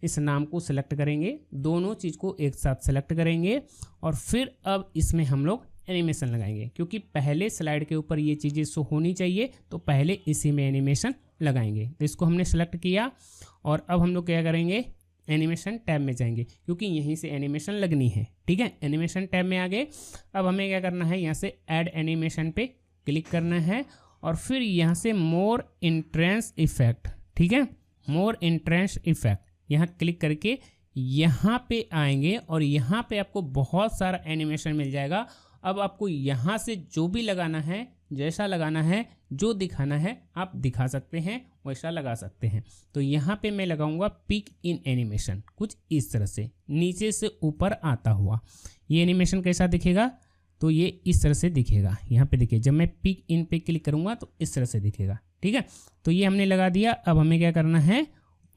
इस नाम को सिलेक्ट करेंगे, दोनों चीज़ को एक साथ सेलेक्ट करेंगे और फिर अब इसमें हम लोग एनिमेशन लगाएंगे, क्योंकि पहले स्लाइड के ऊपर ये चीज़ें शो होनी चाहिए, तो पहले इसी में एनिमेशन लगाएंगे। तो इसको हमने सेलेक्ट किया और अब हम लोग क्या करेंगे, एनिमेशन टैब में जाएंगे, क्योंकि यहीं से एनिमेशन लगनी है। ठीक है, एनिमेशन टैब में आ गए। अब हमें क्या करना है, यहाँ से ऐड एनिमेशन पे क्लिक करना है और फिर यहाँ से मोर एंट्रेंस इफेक्ट। ठीक है, मोर एंट्रेंस इफेक्ट यहाँ क्लिक करके यहाँ पे आएंगे और यहाँ पे आपको बहुत सारा एनिमेशन मिल जाएगा। अब आपको यहाँ से जो भी लगाना है, जैसा लगाना है, जो दिखाना है आप दिखा सकते हैं, वैसा लगा सकते हैं। तो यहाँ पे मैं लगाऊंगा पिक इन एनिमेशन, कुछ इस तरह से नीचे से ऊपर आता हुआ। ये एनिमेशन कैसा दिखेगा, तो ये इस तरह से दिखेगा। यहाँ पे देखिए, जब मैं पिक इन पे क्लिक करूँगा तो इस तरह से दिखेगा। ठीक है, तो ये हमने लगा दिया। अब हमें क्या करना है,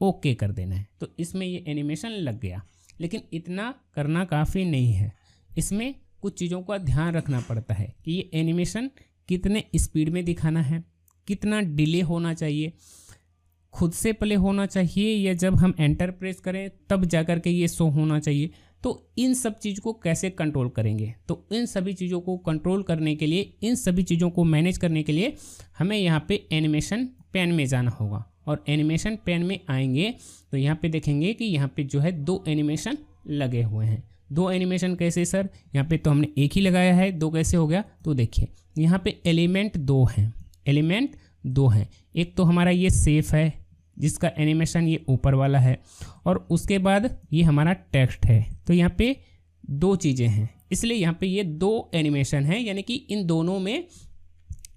ओके कर देना है। तो इसमें ये एनिमेशन लग गया। लेकिन इतना करना काफ़ी नहीं है, इसमें कुछ चीज़ों का ध्यान रखना पड़ता है कि ये एनिमेशन कितने स्पीड में दिखाना है, कितना डिले होना चाहिए, खुद से प्ले होना चाहिए या जब हम एंटर प्रेस करें तब जाकर के ये शो होना चाहिए। तो इन सब चीज़ को कैसे कंट्रोल करेंगे, तो इन सभी चीज़ों को कंट्रोल करने के लिए, इन सभी चीज़ों को मैनेज करने के लिए हमें यहाँ पे एनिमेशन पैन में जाना होगा। और एनिमेशन पैन में आएंगे तो यहाँ पे देखेंगे कि यहाँ पे जो है 2 एनिमेशन लगे हुए हैं। 2 एनिमेशन कैसे सर, यहाँ पे तो हमने एक ही लगाया है, 2 कैसे हो गया, तो देखिए यहाँ पे एलिमेंट 2 हैं, एलिमेंट 2 हैं। एक तो हमारा ये सेफ है जिसका एनिमेशन ये ऊपर वाला है और उसके बाद ये हमारा टेक्स्ट है। तो यहाँ पे 2 चीज़ें हैं, इसलिए यहाँ पे ये 2 एनिमेशन हैं, यानी कि इन दोनों में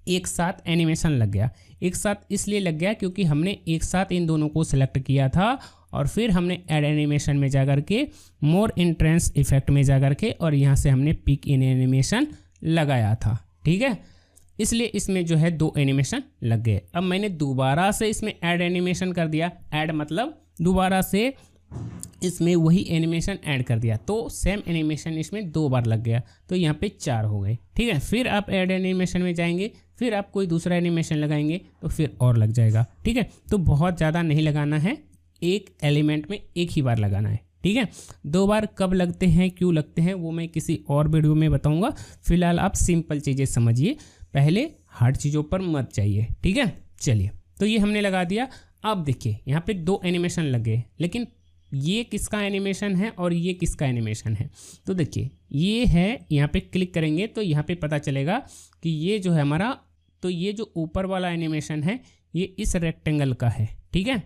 एक साथ एनिमेशन लग गया। एक साथ इसलिए लग गया क्योंकि हमने एक साथ इन दोनों को सिलेक्ट किया था और फिर हमने ऐड एनिमेशन में जाकर के मोर एंट्रेंस इफेक्ट में जाकर के और यहाँ से हमने पिक इन एनिमेशन लगाया था। ठीक है, इसलिए इसमें जो है 2 एनिमेशन लग गए। अब मैंने दोबारा से इसमें ऐड एनिमेशन कर दिया, ऐड मतलब दोबारा से इसमें वही एनिमेशन ऐड कर दिया, तो सेम एनिमेशन इसमें 2 बार लग गया, तो यहाँ पे 4 हो गए। ठीक है, फिर आप ऐड एनिमेशन में जाएंगे, फिर आप कोई दूसरा एनिमेशन लगाएंगे तो फिर और लग जाएगा। ठीक है, तो बहुत ज़्यादा नहीं लगाना है, एक एलिमेंट में एक ही बार लगाना है। ठीक है। 2 बार कब लगते हैं, क्यों लगते हैं, वो मैं किसी और वीडियो में बताऊंगा। फिलहाल आप सिंपल चीज़ें समझिए, पहले हार्ड चीज़ों पर मत जाइए, ठीक है। चलिए, तो ये हमने लगा दिया। अब देखिए यहाँ पे 2 एनिमेशन लगे, लेकिन ये किसका एनिमेशन है और ये किसका एनिमेशन है। तो देखिए ये है, यहाँ पे क्लिक करेंगे तो यहाँ पे पता चलेगा कि ये जो है हमारा, तो ये जो ऊपर वाला एनिमेशन है ये इस रेक्टेंगल का है, ठीक है।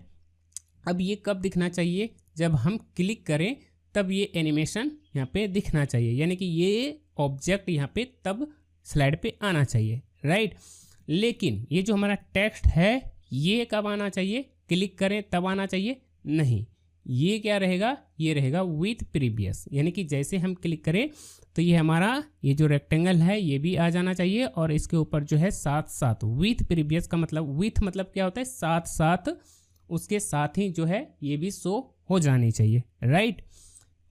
अब ये कब दिखना चाहिए, जब हम क्लिक करें तब ये एनिमेशन यहाँ पे दिखना चाहिए, यानी कि ये ऑब्जेक्ट यहाँ पे तब स्लाइड पे आना चाहिए, राइट। लेकिन ये जो हमारा टेक्स्ट है ये कब आना चाहिए, क्लिक करें तब आना चाहिए, नहीं, ये क्या रहेगा, ये रहेगा विथ प्रीवियस, यानी कि जैसे हम क्लिक करें तो ये हमारा ये जो रेक्टेंगल है ये भी आ जाना चाहिए और इसके ऊपर जो है साथ साथ विथ प्रीवियस का मतलब, विथ मतलब क्या होता है, साथ साथ, उसके साथ ही जो है ये भी शो हो जानी चाहिए, राइट,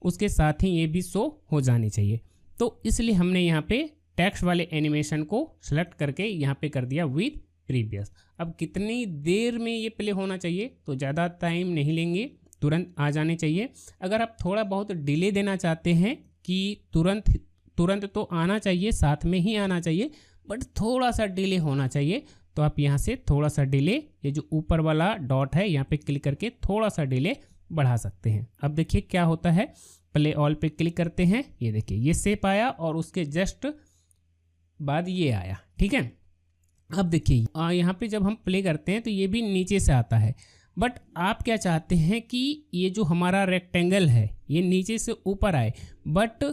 उसके साथ ही ये भी शो हो जानी चाहिए। तो इसलिए हमने यहाँ पे टेक्स्ट वाले एनिमेशन को सेलेक्ट करके यहाँ पे कर दिया विथ प्रीवियस। अब कितनी देर में ये प्ले होना चाहिए, तो ज़्यादा टाइम नहीं लेंगे, तुरंत आ जाने चाहिए। अगर आप थोड़ा बहुत डिले देना चाहते हैं कि तुरंत तो आना चाहिए, साथ में ही आना चाहिए, बट थोड़ा सा डिले होना चाहिए, तो आप यहाँ से थोड़ा सा डिले, ये जो ऊपर वाला डॉट है यहाँ पे क्लिक करके थोड़ा सा डिले बढ़ा सकते हैं। अब देखिए क्या होता है, प्ले ऑल पे क्लिक करते हैं, ये देखिए ये शेप आया और उसके जस्ट बाद ये आया, ठीक है। अब देखिए यहाँ पे जब हम प्ले करते हैं तो ये भी नीचे से आता है, बट आप क्या चाहते हैं कि ये जो हमारा रेक्टेंगल है ये नीचे से ऊपर आए, बट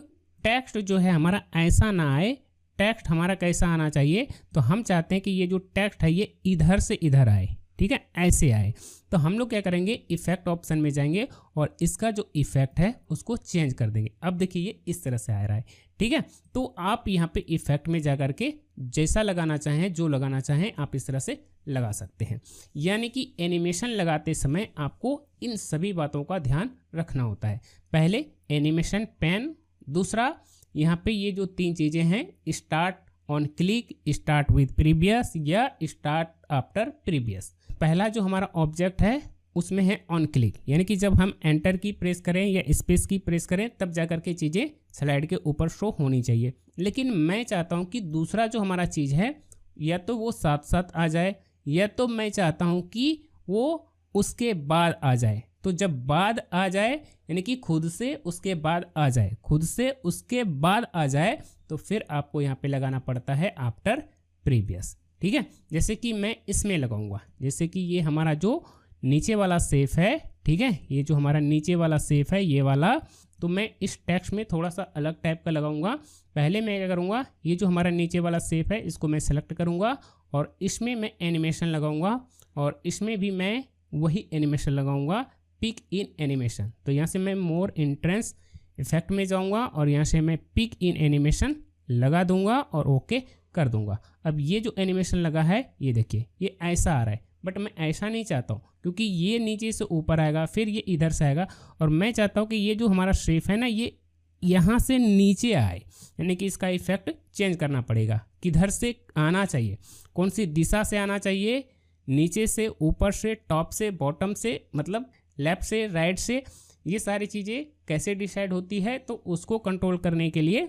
टेक्स्ट जो है हमारा ऐसा ना आए। टेक्स्ट हमारा कैसा आना चाहिए, तो हम चाहते हैं कि ये जो टेक्स्ट है ये इधर से इधर आए, ठीक है, ऐसे आए। तो हम लोग क्या करेंगे, इफेक्ट ऑप्शन में जाएंगे और इसका जो इफेक्ट है उसको चेंज कर देंगे। अब देखिए ये इस तरह से आ रहा है, ठीक है। तो आप यहाँ पे इफेक्ट में जा करके जैसा लगाना चाहें, जो लगाना चाहें आप इस तरह से लगा सकते हैं। यानी कि एनिमेशन लगाते समय आपको इन सभी बातों का ध्यान रखना होता है। पहले एनिमेशन पेन, दूसरा यहाँ पे ये जो 3 चीज़ें हैं, start on click, start with previous या स्टार्ट आफ्टर प्रीवियस। पहला जो हमारा ऑब्जेक्ट है उसमें है ऑन क्लिक, यानी कि जब हम एंटर की प्रेस करें या स्पेस की प्रेस करें तब जा करके चीज़ें स्लाइड के ऊपर शो होनी चाहिए। लेकिन मैं चाहता हूँ कि दूसरा जो हमारा चीज़ है या तो वो साथ साथ आ जाए, या तो मैं चाहता हूँ कि वो उसके बाद आ जाए। तो जब बाद आ जाए यानी कि खुद से उसके बाद आ जाए, खुद से उसके बाद आ जाए, तो फिर आपको यहाँ पे लगाना पड़ता है आफ्टर प्रीवियस, ठीक है। जैसे कि मैं इसमें लगाऊंगा, जैसे कि ये हमारा जो नीचे वाला शेप है, ठीक है, ये जो हमारा नीचे वाला शेप है ये वाला, तो मैं इस टेक्स्ट में थोड़ा सा अलग टाइप का लगाऊंगा। पहले मैं क्या करूँगा, ये जो हमारा नीचे वाला शेप है इसको मैं सेलेक्ट करूँगा और इसमें मैं एनिमेशन लगाऊंगा और इसमें भी मैं वही एनिमेशन लगाऊंगा, पिक इन एनिमेशन। तो यहाँ से मैं मोर एंट्रेंस इफेक्ट में जाऊंगा और यहाँ से मैं पिक इन एनिमेशन लगा दूंगा और ओके कर दूंगा। अब ये जो एनिमेशन लगा है ये देखिए ये ऐसा आ रहा है, बट मैं ऐसा नहीं चाहता हूँ, क्योंकि ये नीचे से ऊपर आएगा फिर ये इधर से आएगा, और मैं चाहता हूँ कि ये जो हमारा शेप है ना ये यहाँ से नीचे आए, यानी कि इसका इफेक्ट चेंज करना पड़ेगा। किधर से आना चाहिए, कौन सी दिशा से आना चाहिए, नीचे से, ऊपर से, टॉप से, बॉटम से, मतलब लेफ्ट से, राइट से, ये सारी चीज़ें कैसे डिसाइड होती है, तो उसको कंट्रोल करने के लिए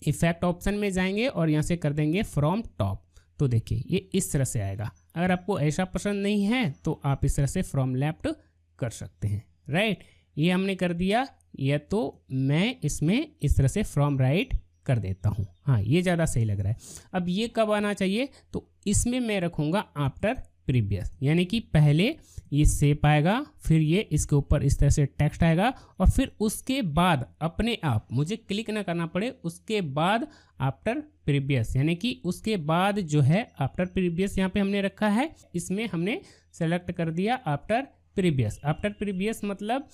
इफेक्ट ऑप्शन में जाएंगे और यहाँ से कर देंगे फ्रॉम टॉप। तो देखिए ये इस तरह से आएगा। अगर आपको ऐसा पसंद नहीं है तो आप इस तरह से फ्रॉम लेफ्ट कर सकते हैं, राइट। ये हमने कर दिया, या तो मैं इसमें इस तरह से फ्रॉम राइट कर देता हूँ, हाँ ये ज़्यादा सही लग रहा है। अब ये कब आना चाहिए, तो इसमें मैं रखूँगा आफ्टर प्रीवियस, यानी कि पहले ये शेप आएगा, फिर ये इसके ऊपर इस तरह से टेक्स्ट आएगा और फिर उसके बाद अपने आप, मुझे क्लिक ना करना पड़े, उसके बाद आफ्टर प्रीवियस, यानी कि उसके बाद जो है आफ्टर प्रीवियस यहाँ पे हमने रखा है, इसमें हमने सेलेक्ट कर दिया आफ्टर प्रीवियस। आफ्टर प्रीवियस मतलब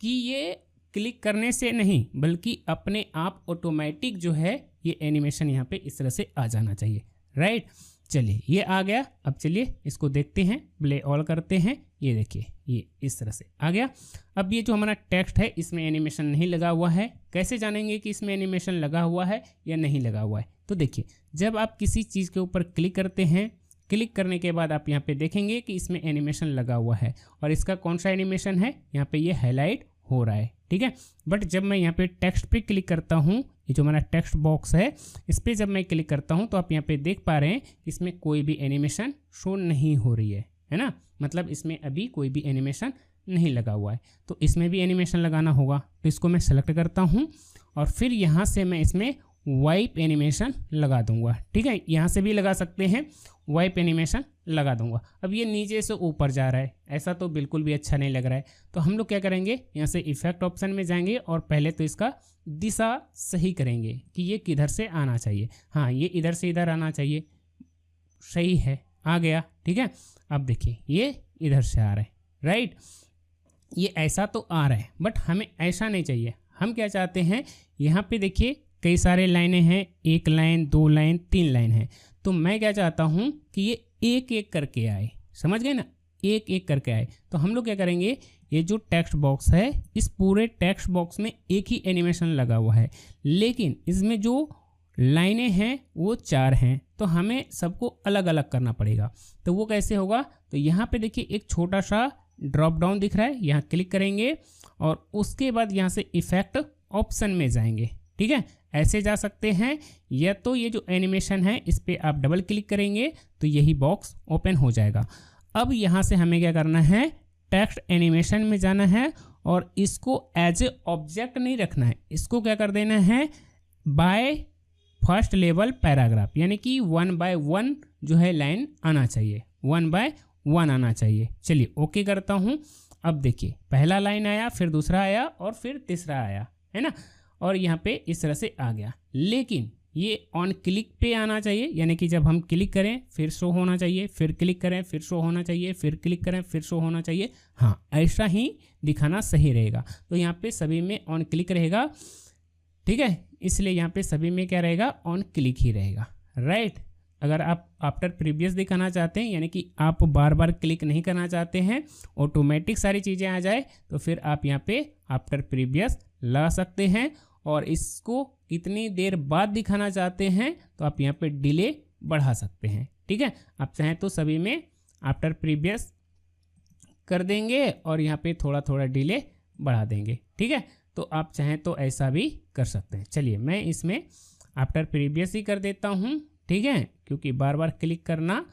कि ये क्लिक करने से नहीं बल्कि अपने आप ऑटोमेटिक जो है ये एनिमेशन यहाँ पे इस तरह से आ जाना चाहिए, राइट। चलिए ये आ गया। अब चलिए इसको देखते हैं, प्ले ऑल करते हैं, ये देखिए ये इस तरह से आ गया। अब ये जो हमारा टेक्स्ट है इसमें एनिमेशन नहीं लगा हुआ है, कैसे जानेंगे कि इसमें एनिमेशन लगा हुआ है या नहीं लगा हुआ है। तो देखिए जब आप किसी चीज़ के ऊपर क्लिक करते हैं, क्लिक करने के बाद आप यहाँ पे देखेंगे कि इसमें एनिमेशन लगा हुआ है, और इसका कौन सा एनिमेशन है, यहाँ पे ये हाईलाइट हो रहा है, ठीक है। बट जब मैं यहाँ पे टेक्स्ट पे क्लिक करता हूँ, ये जो हमारा टेक्स्ट बॉक्स है इस पर जब मैं क्लिक करता हूँ तो आप यहाँ पे देख पा रहे हैं इसमें कोई भी एनिमेशन शो नहीं हो रही है ना, मतलब इसमें अभी कोई भी एनिमेशन नहीं लगा हुआ है। तो इसमें भी एनिमेशन लगाना होगा, तो इसको मैं सेलेक्ट करता हूँ और फिर यहाँ से मैं इसमें वाइप एनिमेशन लगा दूंगा, ठीक है। यहाँ से भी लगा सकते हैं, वाइप एनिमेशन लगा दूंगा। अब ये नीचे से ऊपर जा रहा है, ऐसा तो बिल्कुल भी अच्छा नहीं लग रहा है। तो हम लोग क्या करेंगे, यहाँ से इफेक्ट ऑप्शन में जाएंगे और पहले तो इसका दिशा सही करेंगे कि ये किधर से आना चाहिए। हाँ, ये इधर से इधर आना चाहिए, सही है, आ गया, ठीक है। अब देखिए ये इधर से आ रहा है, राइट, ये ऐसा तो आ रहा है, बट हमें ऐसा नहीं चाहिए। हम क्या चाहते हैं, यहाँ पे देखिए कई सारे लाइनें हैं, 1 लाइन 2 लाइन 3 लाइन है। तो मैं क्या चाहता हूँ कि ये एक एक करके आए, समझ गए ना, एक एक करके आए। तो हम लोग क्या करेंगे, ये जो टेक्स्ट बॉक्स है इस पूरे टेक्स्ट बॉक्स में एक ही एनिमेशन लगा हुआ है, लेकिन इसमें जो लाइनें हैं वो 4 हैं, तो हमें सबको अलग अलग करना पड़ेगा। तो वो कैसे होगा, तो यहाँ पे देखिए एक छोटा सा ड्रॉप डाउन दिख रहा है, यहाँ क्लिक करेंगे और उसके बाद यहाँ से इफेक्ट ऑप्शन में जाएंगे, ठीक है। ऐसे जा सकते हैं, या तो ये जो एनिमेशन है इस पर आप डबल क्लिक करेंगे तो यही बॉक्स ओपन हो जाएगा। अब यहाँ से हमें क्या करना है, टेक्स्ट एनिमेशन में जाना है और इसको एज ए ऑब्जेक्ट नहीं रखना है, इसको क्या कर देना है, बाय फर्स्ट लेवल पैराग्राफ, यानी कि 1 बाय 1 जो है लाइन आना चाहिए, 1 बाय 1 आना चाहिए। चलिए ओके करता हूँ। अब देखिए पहला लाइन आया, फिर दूसरा आया और फिर तीसरा आया, है ना, और यहाँ पे इस तरह से आ गया। लेकिन ये ऑन क्लिक पे आना चाहिए, यानी कि जब हम क्लिक करें फिर शो होना चाहिए, फिर क्लिक करें फिर शो होना चाहिए, फिर क्लिक करें फिर शो होना चाहिए। हाँ, ऐसा ही दिखाना सही रहेगा। तो यहाँ पे सभी में ऑन क्लिक रहेगा, ठीक है, इसलिए यहाँ पे सभी में क्या रहेगा, ऑन क्लिक ही रहेगा, राइट। अगर आप आफ्टर प्रीवियस दिखाना चाहते हैं, यानी कि आप बार बार क्लिक नहीं करना चाहते हैं, ऑटोमेटिक सारी चीज़ें आ जाए, तो फिर आप यहाँ पे आफ्टर प्रीवियस ला सकते हैं। और इसको कितनी देर बाद दिखाना चाहते हैं तो आप यहाँ पे डिले बढ़ा सकते हैं, ठीक है। आप चाहें तो सभी में आफ्टर प्रीवियस कर देंगे और यहाँ पे थोड़ा थोड़ा डिले बढ़ा देंगे, ठीक है। तो आप चाहें तो ऐसा भी कर सकते हैं। चलिए मैं इसमें आफ्टर प्रीवियस ही कर देता हूँ, ठीक है, क्योंकि बार बार क्लिक करना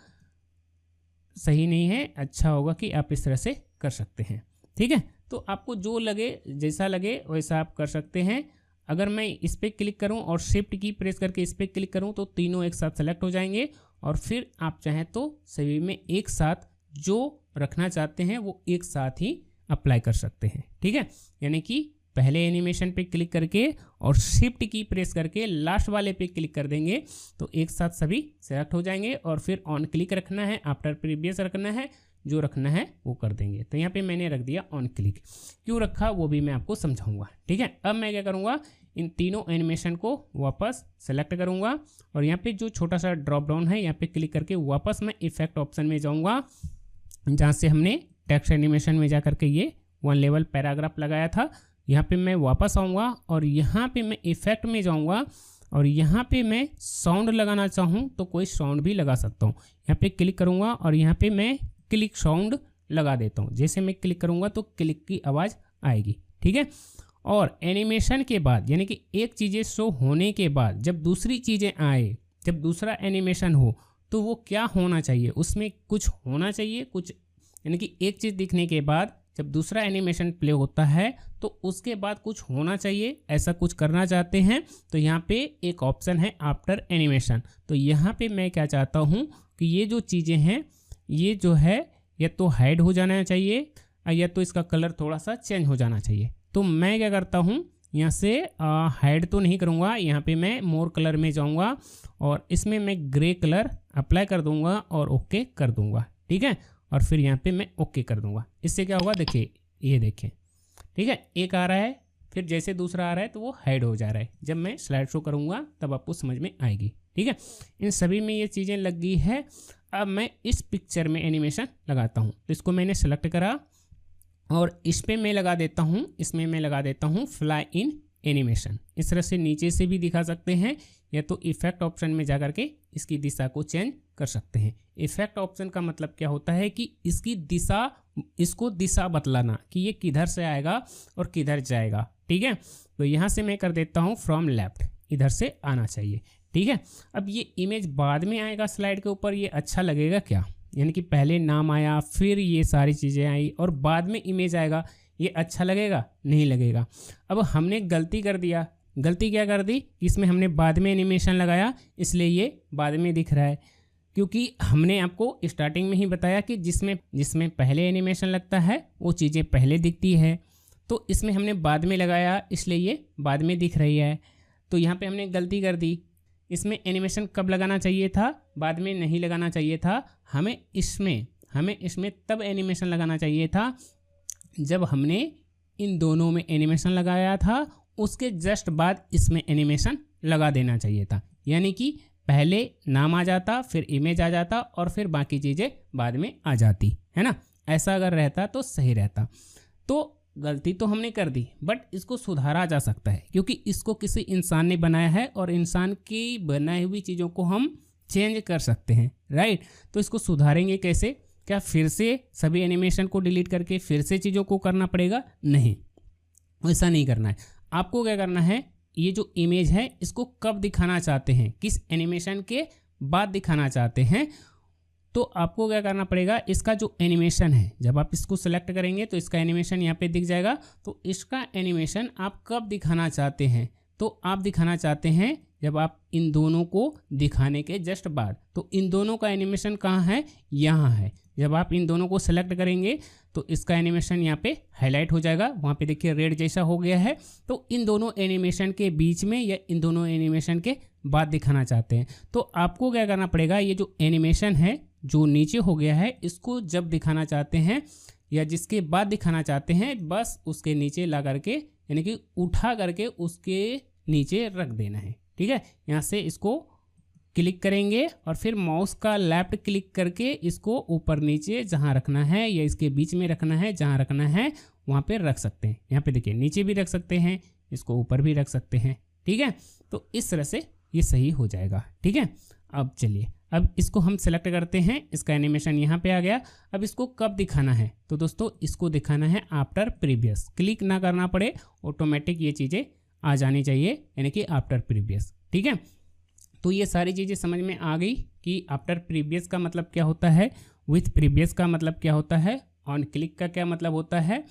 सही नहीं है। अच्छा होगा कि आप इस तरह से कर सकते हैं, ठीक है। तो आपको जो लगे, जैसा लगे वैसा आप कर सकते हैं। अगर मैं इस पर क्लिक करूं और शिफ्ट की प्रेस करके इस पर क्लिक करूं तो तीनों एक साथ सेलेक्ट हो जाएंगे और फिर आप चाहें तो सभी में एक साथ जो रखना चाहते हैं वो एक साथ ही अप्लाई कर सकते हैं, ठीक है। यानी कि पहले एनिमेशन पे क्लिक करके और शिफ्ट की प्रेस करके लास्ट वाले पे क्लिक कर देंगे तो एक साथ सभी सेलेक्ट हो जाएंगे और फिर ऑन क्लिक रखना है, आफ्टर प्रीवियस रखना है, जो रखना है वो कर देंगे। तो यहाँ पे मैंने रख दिया ऑन क्लिक। क्यों रखा वो भी मैं आपको समझाऊंगा, ठीक है। अब मैं क्या करूँगा, इन तीनों एनिमेशन को वापस सेलेक्ट करूँगा और यहाँ पे जो छोटा सा ड्रॉप डाउन है यहाँ पे क्लिक करके वापस मैं इफेक्ट ऑप्शन में जाऊँगा, जहाँ से हमने टेक्स्ट एनिमेशन में जा करके ये 1 लेवल पैराग्राफ लगाया था। यहाँ पे मैं वापस आऊँगा और यहाँ पे मैं इफेक्ट में जाऊँगा और यहाँ पे मैं साउंड लगाना चाहूँ तो कोई साउंड भी लगा सकता हूँ। यहाँ पे क्लिक करूँगा और यहाँ पे मैं क्लिक साउंड लगा देता हूँ। जैसे मैं क्लिक करूँगा तो क्लिक की आवाज़ आएगी, ठीक है। और एनिमेशन के बाद, यानी कि एक चीज़ें शो होने के बाद जब दूसरी चीज़ें आए, जब दूसरा एनिमेशन हो तो वो क्या होना चाहिए, उसमें कुछ होना चाहिए, कुछ, यानी कि एक चीज़ दिखने के बाद जब दूसरा एनिमेशन प्ले होता है तो उसके बाद कुछ होना चाहिए। ऐसा कुछ करना चाहते हैं तो यहाँ पे एक ऑप्शन है आफ्टर एनिमेशन। तो यहाँ पे मैं क्या चाहता हूँ कि ये जो चीज़ें हैं ये जो है या तो हाइड हो जाना चाहिए या तो इसका कलर थोड़ा सा चेंज हो जाना चाहिए। तो मैं क्या करता हूँ, यहाँ से हाइड तो नहीं करूँगा, यहाँ पे मैं मोर कलर में जाऊँगा और इसमें मैं ग्रे कलर अप्लाई कर दूँगा और ओके कर दूँगा, ठीक है। और फिर यहाँ पे मैं ओके कर दूँगा। इससे क्या होगा, देखिए, ये देखें, ठीक है, एक आ रहा है, फिर जैसे दूसरा आ रहा है तो वो हाइड हो जा रहा है। जब मैं स्लाइड शो करूँगा तब आपको समझ में आएगी, ठीक है। इन सभी में ये चीज़ें लग गई है। अब मैं इस पिक्चर में एनिमेशन लगाता हूँ, तो इसको मैंने सेलेक्ट करा और इस पर मैं लगा देता हूँ, इसमें मैं लगा देता हूँ फ्लाई इन एनिमेशन। इस तरह से नीचे से भी दिखा सकते हैं या तो इफेक्ट ऑप्शन में जा करके इसकी दिशा को चेंज कर सकते हैं। इफेक्ट ऑप्शन का मतलब क्या होता है कि इसकी दिशा, इसको दिशा बतलाना कि ये किधर से आएगा और किधर जाएगा। ठीक है, तो यहाँ से मैं कर देता हूँ फ्रॉम लेफ्ट, इधर से आना चाहिए। ठीक है, अब ये इमेज बाद में आएगा स्लाइड के ऊपर, ये अच्छा लगेगा क्या? यानी कि पहले नाम आया, फिर ये सारी चीज़ें आई और बाद में इमेज आएगा, ये अच्छा लगेगा? नहीं लगेगा। अब हमने गलती कर दिया। गलती क्या कर दी? इसमें हमने बाद में एनिमेशन लगाया, इसलिए ये बाद में दिख रहा है, क्योंकि हमने आपको स्टार्टिंग में ही बताया कि जिसमें पहले एनिमेशन लगता है वो चीज़ें पहले दिखती है, तो इसमें हमने बाद में लगाया, इसलिए ये बाद में दिख रही है। तो यहाँ पे हमने गलती कर दी। इसमें एनिमेशन कब लगाना चाहिए था? बाद में नहीं लगाना चाहिए था। हमें इसमें तब एनिमेशन लगाना चाहिए था जब हमने इन दोनों में एनिमेशन लगाया था, उसके जस्ट बाद इसमें एनिमेशन लगा देना चाहिए था। यानी कि पहले नाम आ जाता, फिर इमेज आ जाता और फिर बाकी चीज़ें बाद में आ जाती, है ना? ऐसा अगर रहता तो सही रहता। तो गलती तो हमने कर दी, बट इसको सुधारा जा सकता है, क्योंकि इसको किसी इंसान ने बनाया है और इंसान की बनाई हुई चीज़ों को हम चेंज कर सकते हैं, राइट? तो इसको सुधारेंगे कैसे? क्या फिर से सभी एनिमेशन को डिलीट करके फिर से चीज़ों को करना पड़ेगा? नहीं, ऐसा नहीं करना है। आपको क्या करना है, ये जो इमेज है इसको कब दिखाना चाहते हैं, किस एनिमेशन के बाद दिखाना चाहते हैं, तो आपको क्या करना पड़ेगा, इसका जो एनिमेशन है, जब आप इसको सेलेक्ट करेंगे तो इसका एनिमेशन यहाँ पे दिख जाएगा। तो इसका एनिमेशन आप कब दिखाना चाहते हैं, तो आप दिखाना चाहते हैं जब आप इन दोनों को दिखाने के जस्ट बाद। तो इन दोनों का एनिमेशन कहाँ है? यहाँ है। जब आप इन दोनों को सेलेक्ट करेंगे तो इसका एनिमेशन यहाँ पे हाईलाइट हो जाएगा, वहाँ पे देखिए रेड जैसा हो गया है। तो इन दोनों एनिमेशन के बीच में या इन दोनों एनिमेशन के बाद दिखाना चाहते हैं, तो आपको क्या करना पड़ेगा, ये जो एनिमेशन है जो नीचे हो गया है, इसको जब दिखाना चाहते हैं या जिसके बाद दिखाना चाहते हैं, बस उसके नीचे ला करके, यानी कि उठा करके उसके नीचे रख देना है। ठीक है, यहाँ से इसको क्लिक करेंगे और फिर माउस का लेफ्ट क्लिक करके इसको ऊपर नीचे जहाँ रखना है या इसके बीच में रखना है, जहाँ रखना है वहाँ पे रख सकते हैं। यहाँ पे देखिए नीचे भी रख सकते हैं, इसको ऊपर भी रख सकते हैं। ठीक है, तो इस तरह से ये सही हो जाएगा। ठीक है, अब चलिए, अब इसको हम सेलेक्ट करते हैं, इसका एनिमेशन यहाँ पे आ गया। अब इसको कब दिखाना है, तो दोस्तों इसको दिखाना है आफ्टर प्रीवियस। क्लिक ना करना पड़े, ऑटोमेटिक ये चीज़ें आ जानी चाहिए, यानी कि आफ्टर प्रीवियस। ठीक है, तो ये सारी चीज़ें समझ में आ गई कि आफ्टर प्रीवियस का मतलब क्या होता है, विथ प्रीवियस का मतलब क्या होता है, ऑन क्लिक का क्या मतलब होता है,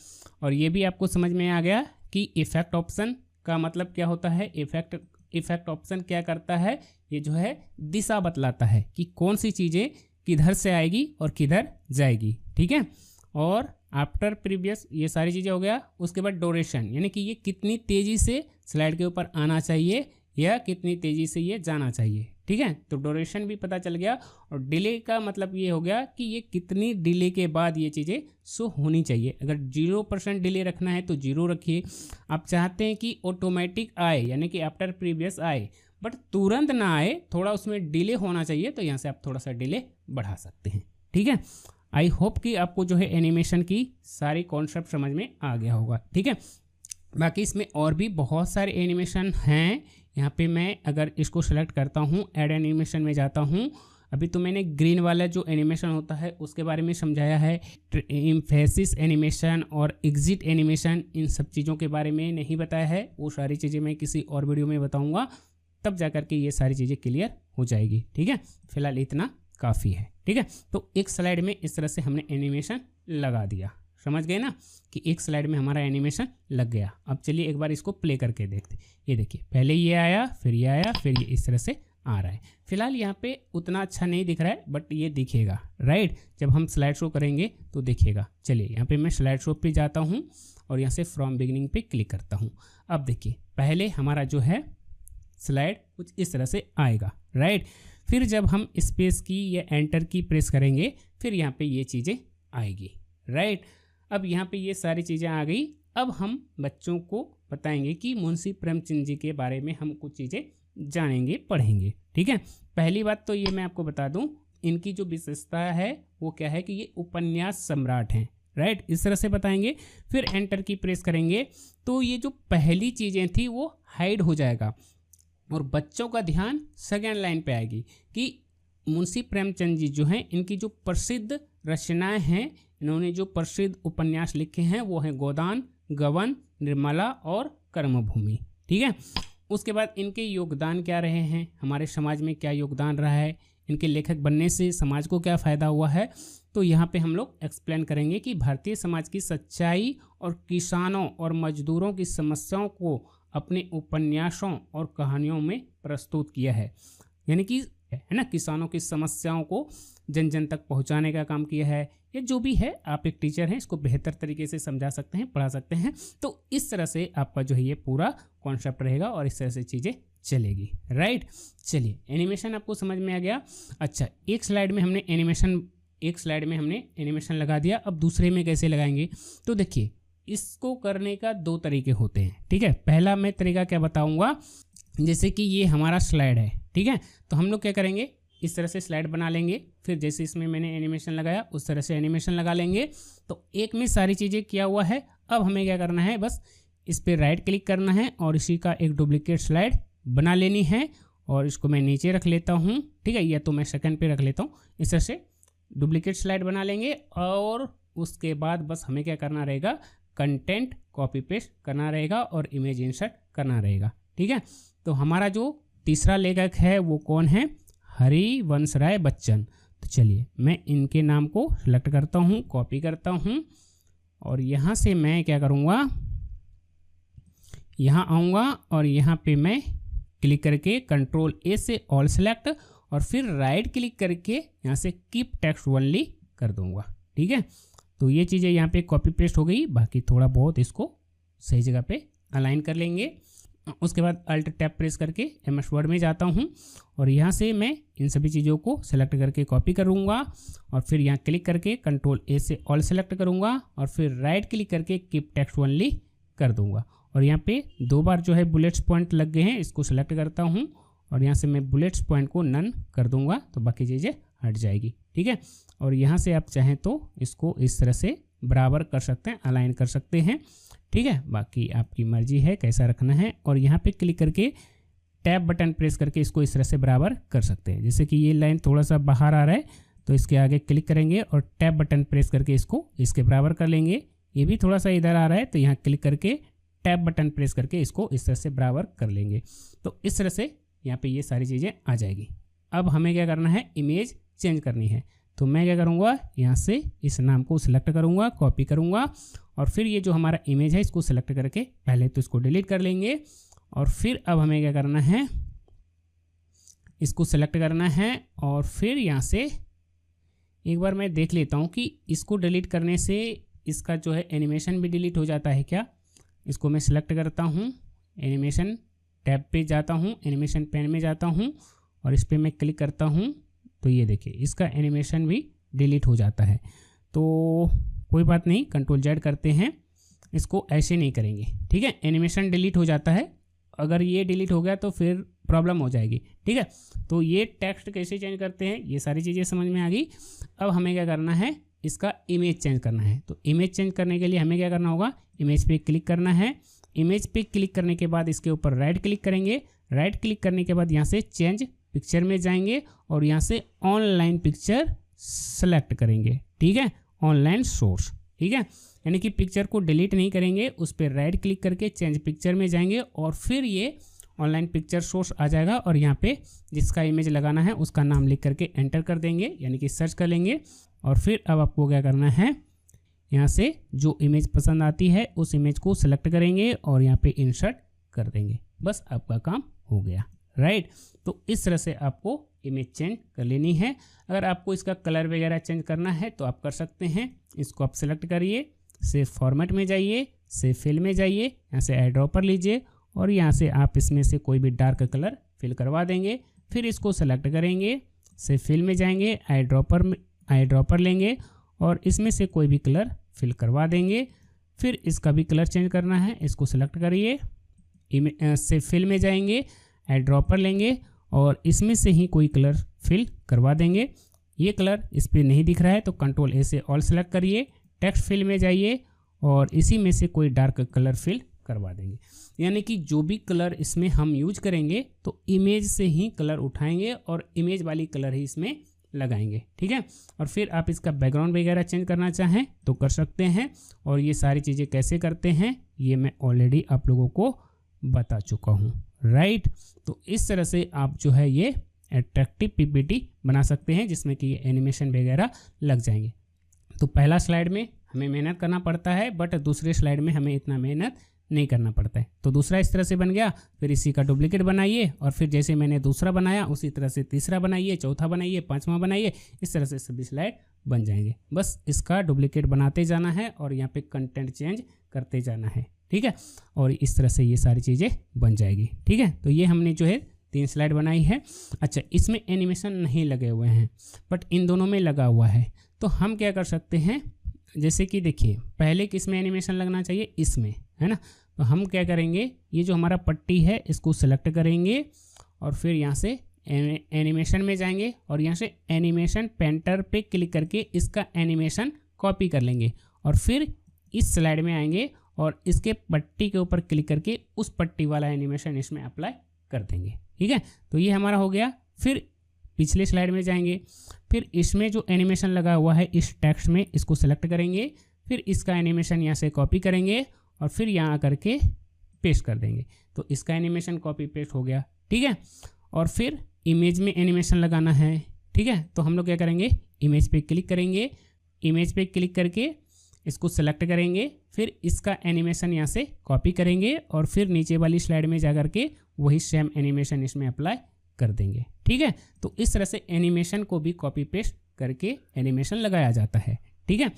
और ये भी आपको समझ में आ गया कि इफेक्ट ऑप्शन का मतलब क्या होता है। इफेक्ट ऑप्शन क्या करता है, ये जो है दिशा बतलाता है कि कौन सी चीज़ें किधर से आएगी और किधर जाएगी। ठीक है, और आफ्टर प्रीवियस ये सारी चीज़ें हो गया। उसके बाद ड्यूरेशन, यानी कि ये कितनी तेज़ी से स्लाइड के ऊपर आना चाहिए या कितनी तेज़ी से ये जाना चाहिए। ठीक है, तो ड्यूरेशन भी पता चल गया। और डिले का मतलब ये हो गया कि ये कितनी डिले के बाद ये चीज़ें शो होनी चाहिए। अगर 0% डिले रखना है तो 0 रखिए। आप चाहते हैं कि ऑटोमेटिक आए, यानी कि आफ्टर प्रीवियस आए, बट तुरंत ना आए, थोड़ा उसमें डिले होना चाहिए, तो यहाँ से आप थोड़ा सा डिले बढ़ा सकते हैं। ठीक है, आई होप कि आपको जो है एनिमेशन की सारी कॉन्सेप्ट समझ में आ गया होगा। ठीक है, बाकी इसमें और भी बहुत सारे एनिमेशन हैं। यहाँ पे मैं अगर इसको सेलेक्ट करता हूँ, ऐड एनिमेशन में जाता हूँ, अभी तो मैंने ग्रीन वाला जो एनिमेशन होता है उसके बारे में समझाया है। इम्फेसिस एनिमेशन और एग्जिट एनिमेशन, इन सब चीज़ों के बारे में नहीं बताया है। वो सारी चीज़ें मैं किसी और वीडियो में बताऊँगा, तब जा कर के ये सारी चीज़ें क्लियर हो जाएगी। ठीक है, फिलहाल इतना काफ़ी है। ठीक है, तो एक स्लाइड में इस तरह से हमने एनिमेशन लगा दिया, समझ गए ना कि एक स्लाइड में हमारा एनिमेशन लग गया। अब चलिए एक बार इसको प्ले करके देखते। ये देखिए, पहले ये आया, फिर ये आया, फिर ये इस तरह से आ रहा है। फिलहाल यहाँ पे उतना अच्छा नहीं दिख रहा है, बट ये दिखेगा, राइट? जब हम स्लाइड शो करेंगे तो दिखेगा। चलिए यहाँ पे मैं स्लाइड शो पे जाता हूँ और यहाँ से फ्रॉम बिगिनिंग पे क्लिक करता हूँ। अब देखिए, पहले हमारा जो है स्लाइड कुछ इस तरह से आएगा, राइट? फिर जब हम स्पेस की या एंटर की प्रेस करेंगे, फिर यहाँ पे ये चीज़ें आएगी, राइट? अब यहाँ पे ये सारी चीज़ें आ गई। अब हम बच्चों को बताएंगे कि मुंशी प्रेमचंद जी के बारे में हम कुछ चीज़ें जानेंगे, पढ़ेंगे। ठीक है, पहली बात तो ये मैं आपको बता दूं, इनकी जो विशेषता है वो क्या है कि ये उपन्यास सम्राट हैं, राइट? इस तरह से बताएंगे। फिर एंटर की प्रेस करेंगे तो ये जो पहली चीज़ें थी वो हाइड हो जाएगा और बच्चों का ध्यान सेकेंड लाइन पे आएगी कि मुंशी प्रेमचंद जी जो हैं, इनकी जो प्रसिद्ध रचनाएं हैं, इन्होंने जो प्रसिद्ध उपन्यास लिखे हैं वो हैं गोदान, गबन, निर्मला और कर्मभूमि। ठीक है, उसके बाद इनके योगदान क्या रहे हैं, हमारे समाज में क्या योगदान रहा है, इनके लेखक बनने से समाज को क्या फ़ायदा हुआ है, तो यहाँ पे हम लोग एक्सप्लेन करेंगे कि भारतीय समाज की सच्चाई और किसानों और मजदूरों की समस्याओं को अपने उपन्यासों और कहानियों में प्रस्तुत किया है। यानी कि है ना, किसानों की समस्याओं को जन जन तक पहुंचाने का काम किया है। या जो भी है, आप एक टीचर हैं, इसको बेहतर तरीके से समझा सकते हैं, पढ़ा सकते हैं। तो इस तरह से आपका जो है ये पूरा कॉन्सेप्ट रहेगा और इस तरह से चीज़ें चलेगी। राइट, चलिए एनिमेशन आपको समझ में आ गया। अच्छा, एक स्लाइड में हमने एनिमेशन लगा दिया। अब दूसरे में कैसे लगाएंगे, तो देखिए इसको करने का दो तरीके होते हैं। ठीक है, पहला मैं तरीका क्या बताऊंगा, जैसे कि ये हमारा स्लाइड है। ठीक है, तो हम लोग क्या करेंगे, इस तरह से स्लाइड बना लेंगे, फिर जैसे इसमें मैंने एनिमेशन लगाया उस तरह से एनिमेशन लगा लेंगे। तो एक में सारी चीज़ें किया हुआ है। अब हमें क्या करना है, बस इस पर राइट क्लिक करना है और इसी का एक डुप्लीकेट स्लाइड बना लेनी है और इसको मैं नीचे रख लेता हूँ। ठीक है, या तो मैं सेकंड पे रख लेता हूँ। इस तरह से डुप्लीकेट स्लाइड बना लेंगे और उसके बाद बस हमें क्या करना रहेगा, कंटेंट कॉपी पेस्ट करना रहेगा और इमेज इंसर्ट करना रहेगा। ठीक है, तो हमारा जो तीसरा लेखक है वो कौन है, हरिवंश राय बच्चन। तो चलिए मैं इनके नाम को सिलेक्ट करता हूँ, कॉपी करता हूँ और यहाँ से मैं क्या करूँगा, यहाँ आऊँगा और यहाँ पे मैं क्लिक करके कंट्रोल ए से ऑल सेलेक्ट और फिर राइट क्लिक करके यहाँ से कीप टेक्स्ट ओनली कर दूँगा। ठीक है, तो ये चीज़ें यहाँ पे कॉपी पेस्ट हो गई। बाकी थोड़ा बहुत इसको सही जगह पे अलाइन कर लेंगे। उसके बाद अल्ट टैब प्रेस करके MS वर्ड में जाता हूँ और यहाँ से मैं इन सभी चीज़ों को सेलेक्ट करके कॉपी करूँगा और फिर यहाँ क्लिक करके कंट्रोल ए से ऑल सेलेक्ट करूँगा और फिर राइट क्लिक करके कीप टेक्स्ट ओनली कर दूँगा। और यहाँ पे दो बार जो है बुलेट्स पॉइंट लग गए हैं, इसको सेलेक्ट करता हूँ और यहाँ से मैं बुलेट्स पॉइंट को नन कर दूँगा, तो बाकी चीज़ें हट जाएगी। ठीक है, और यहाँ से आप चाहें तो इसको इस तरह से बराबर कर सकते हैं, अलाइन कर सकते हैं। ठीक है, बाकी आपकी मर्जी है कैसा रखना है। और यहाँ पे क्लिक करके टैब बटन प्रेस करके इसको इस तरह से बराबर कर सकते हैं। जैसे कि ये लाइन थोड़ा सा बाहर आ रहा है तो इसके आगे क्लिक करेंगे और टैब बटन प्रेस करके इसको इसके बराबर कर लेंगे। ये भी थोड़ा सा इधर आ रहा है तो यहाँ क्लिक करके टैब बटन प्रेस करके इसको इस तरह से बराबर कर लेंगे। तो इस तरह से यहाँ पे ये सारी चीज़ें आ जाएगी। अब हमें क्या करना है, इमेज चेंज करनी है। तो मैं क्या करूँगा, यहाँ से इस नाम को सिलेक्ट करूँगा, कॉपी करूँगा और फिर ये जो हमारा इमेज है इसको सिलेक्ट करके पहले तो इसको डिलीट कर लेंगे और फिर अब हमें क्या करना है, इसको सिलेक्ट करना है और फिर यहाँ से एक बार मैं देख लेता हूँ कि इसको डिलीट करने से इसका जो है एनिमेशन भी डिलीट हो जाता है क्या। इसको मैं सिलेक्ट करता हूँ, एनिमेशन टैब पे जाता हूँ, एनिमेशन पेन में जाता हूँ और इस पर मैं क्लिक करता हूँ तो ये देखिए इसका एनिमेशन भी डिलीट हो जाता है। तो कोई बात नहीं, कंट्रोल जेड करते हैं, इसको ऐसे नहीं करेंगे। ठीक है, एनिमेशन डिलीट हो जाता है, अगर ये डिलीट हो गया तो फिर प्रॉब्लम हो जाएगी। ठीक है, तो ये टेक्स्ट कैसे चेंज करते हैं ये सारी चीज़ें समझ में आ गई। अब हमें क्या करना है, इसका इमेज चेंज करना है। तो इमेज चेंज करने के लिए हमें क्या करना होगा, इमेज पे क्लिक करना है। इमेज पे क्लिक करने के बाद इसके ऊपर राइट क्लिक करेंगे। राइट क्लिक करने के बाद यहाँ से चेंज पिक्चर में जाएंगे और यहाँ से ऑनलाइन पिक्चर सेलेक्ट करेंगे। ठीक है, ऑनलाइन सोर्स। ठीक है, यानी कि पिक्चर को डिलीट नहीं करेंगे, उस पर राइट क्लिक करके चेंज पिक्चर में जाएंगे और फिर ये ऑनलाइन पिक्चर सोर्स आ जाएगा और यहाँ पे जिसका इमेज लगाना है उसका नाम लिख करके एंटर कर देंगे, यानी कि सर्च कर लेंगे। और फिर अब आपको क्या करना है, यहाँ से जो इमेज पसंद आती है उस इमेज को सिलेक्ट करेंगे और यहाँ पे इंसर्ट कर देंगे। बस आपका काम हो गया। राइट, तो इस तरह से आपको इमेज चेंज कर लेनी है। अगर आपको इसका कलर वगैरह चेंज करना है तो आप कर सकते हैं। इसको आप सेलेक्ट करिए, सेव फॉर्मेट में जाइए, सेव फिल में जाइए, यहाँ से आई ड्रॉपर लीजिए और यहाँ से आप इसमें से कोई भी डार्क कलर फिल करवा देंगे। फिर इसको सेलेक्ट करेंगे, सेव फिल में जाएंगे, आई ड्रॉपर लेंगे और इसमें से कोई भी कलर फिल करवा देंगे। फिर इसका भी कलर चेंज करना है, इसको सेलेक्ट करिए, सेव फिल में जाएंगे, आई ड्रॉपर लेंगे और इसमें से ही कोई कलर फिल करवा देंगे। ये कलर इस पर नहीं दिख रहा है तो कंट्रोल ए से ऑल सेलेक्ट करिए, टेक्स्ट फिल में जाइए और इसी में से कोई डार्क कलर फिल करवा देंगे। यानी कि जो भी कलर इसमें हम यूज करेंगे तो इमेज से ही कलर उठाएंगे और इमेज वाली कलर ही इसमें लगाएंगे, ठीक है। और फिर आप इसका बैकग्राउंड वगैरह चेंज करना चाहें तो कर सकते हैं। और ये सारी चीज़ें कैसे करते हैं ये मैं ऑलरेडी आप लोगों को बता चुका हूँ, राइट। तो इस तरह से आप जो है ये अट्रैक्टिव पीपीटी बना सकते हैं जिसमें कि एनिमेशन वगैरह लग जाएंगे। तो पहला स्लाइड में हमें मेहनत करना पड़ता है, बट दूसरे स्लाइड में हमें इतना मेहनत नहीं करना पड़ता है। तो दूसरा इस तरह से बन गया, फिर इसी का डुप्लीकेट बनाइए और फिर जैसे मैंने दूसरा बनाया उसी तरह से तीसरा बनाइए, चौथा बनाइए, पांचवा बनाइए, इस तरह से सभी स्लाइड बन जाएंगे। बस इसका डुप्लीकेट बनाते जाना है और यहाँ पे कंटेंट चेंज करते जाना है, ठीक है। और इस तरह से ये सारी चीज़ें बन जाएगी, ठीक है। तो ये हमने जो है 3 स्लाइड बनाई है। अच्छा, इसमें एनिमेशन नहीं लगे हुए हैं बट इन दोनों में लगा हुआ है। तो हम क्या कर सकते हैं, जैसे कि देखिए पहले किस में एनिमेशन लगना चाहिए, इसमें, है ना। तो हम क्या करेंगे, ये जो हमारा पट्टी है इसको सेलेक्ट करेंगे और फिर यहाँ से एनिमेशन में जाएंगे और यहाँ से एनिमेशन पेंटर पे क्लिक करके इसका एनिमेशन कॉपी कर लेंगे और फिर इस स्लाइड में आएंगे और इसके पट्टी के ऊपर क्लिक करके उस पट्टी वाला एनिमेशन इसमें अप्लाई कर देंगे, ठीक है। तो ये हमारा हो गया। फिर पिछले स्लाइड में जाएंगे, फिर इसमें जो एनिमेशन लगा हुआ है इस टेक्स्ट में इसको सेलेक्ट करेंगे, फिर इसका एनिमेशन यहाँ से कॉपी करेंगे और फिर यहाँ आकर के पेस्ट कर देंगे। तो इसका एनिमेशन कॉपी पेस्ट हो गया, ठीक है। और फिर इमेज में एनिमेशन लगाना है, ठीक है। तो हम लोग क्या करेंगे, इमेज पे क्लिक करेंगे, इमेज पे क्लिक करके इसको सेलेक्ट करेंगे, फिर इसका एनिमेशन यहाँ से कॉपी करेंगे और फिर नीचे वाली स्लाइड में जाकर के वही सेम एनिमेशन इसमें अप्लाई कर देंगे, ठीक है। तो इस तरह से एनिमेशन को भी कॉपी पेस्ट करके एनिमेशन लगाया जाता है, ठीक है।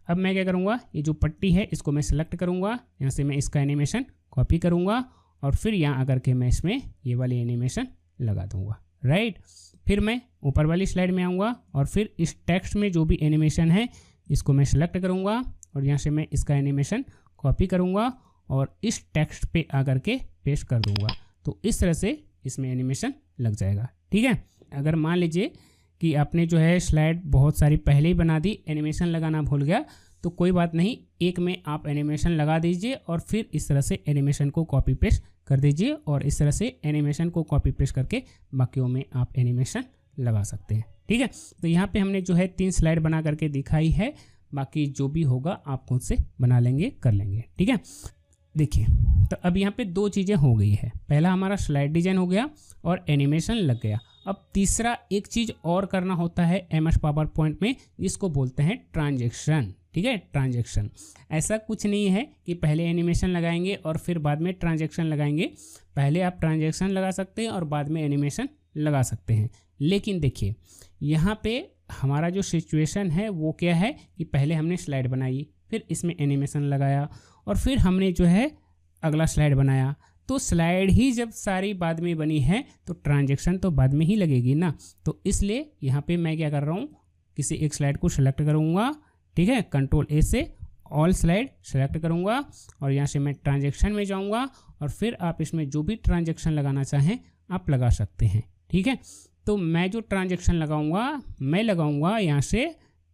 अब मैं क्या करूँगा, ये जो पट्टी है इसको मैं सेलेक्ट करूँगा, यहाँ से मैं इसका एनिमेशन कॉपी करूँगा और फिर यहाँ आकर के मैं इसमें ये वाली एनिमेशन लगा दूँगा, राइट। फिर मैं ऊपर वाली स्लाइड में आऊँगा और फिर इस टेक्स्ट में जो भी एनिमेशन है इसको मैं सेलेक्ट करूँगा और यहाँ से मैं इसका एनिमेशन कॉपी करूँगा और इस टेक्स्ट पे आकर के पेस्ट कर दूँगा। तो इस तरह से इसमें एनिमेशन लग जाएगा, ठीक है। अगर मान लीजिए कि आपने जो है स्लाइड बहुत सारी पहले ही बना दी, एनिमेशन लगाना भूल गया, तो कोई बात नहीं, एक में आप एनिमेशन लगा दीजिए और फिर इस तरह से एनिमेशन को कॉपी पेस्ट कर दीजिए और इस तरह से एनिमेशन को कॉपी पेस्ट करके बाकियों में आप एनिमेशन लगा सकते हैं, ठीक है। तो यहाँ पे हमने जो है 3 स्लाइड बना करके दिखाई है, बाकी जो भी होगा आप खुद से बना लेंगे, कर लेंगे, ठीक है। देखिए तो अब यहाँ पे 2 चीज़ें हो गई है, पहला हमारा स्लाइड डिजाइन हो गया और एनिमेशन लग गया। अब तीसरा एक चीज़ और करना होता है MS पावर पॉइंट में, जिसको बोलते हैं ट्रांजैक्शन, ठीक है। ट्रांजैक्शन ऐसा कुछ नहीं है कि पहले एनिमेशन लगाएंगे और फिर बाद में ट्रांजैक्शन लगाएंगे। पहले आप ट्रांजैक्शन लगा सकते हैं और बाद में एनिमेशन लगा सकते हैं। लेकिन देखिए यहाँ पे हमारा जो सिचुएशन है वो क्या है कि पहले हमने स्लाइड बनाई, फिर इसमें एनिमेशन लगाया और फिर हमने जो है अगला स्लाइड बनाया। तो स्लाइड ही जब सारी बाद में बनी है तो ट्रांजैक्शन तो बाद में ही लगेगी ना। तो इसलिए यहाँ पे मैं क्या कर रहा हूँ, किसी एक स्लाइड को सेलेक्ट करूँगा, ठीक है, Ctrl+A से ऑल स्लाइड सेलेक्ट करूँगा और यहाँ से मैं ट्रांजैक्शन में जाऊँगा और फिर आप इसमें जो भी ट्रांजैक्शन लगाना चाहें आप लगा सकते हैं, ठीक है। तो मैं जो ट्रांजैक्शन लगाऊंगा, मैं लगाऊंगा यहाँ से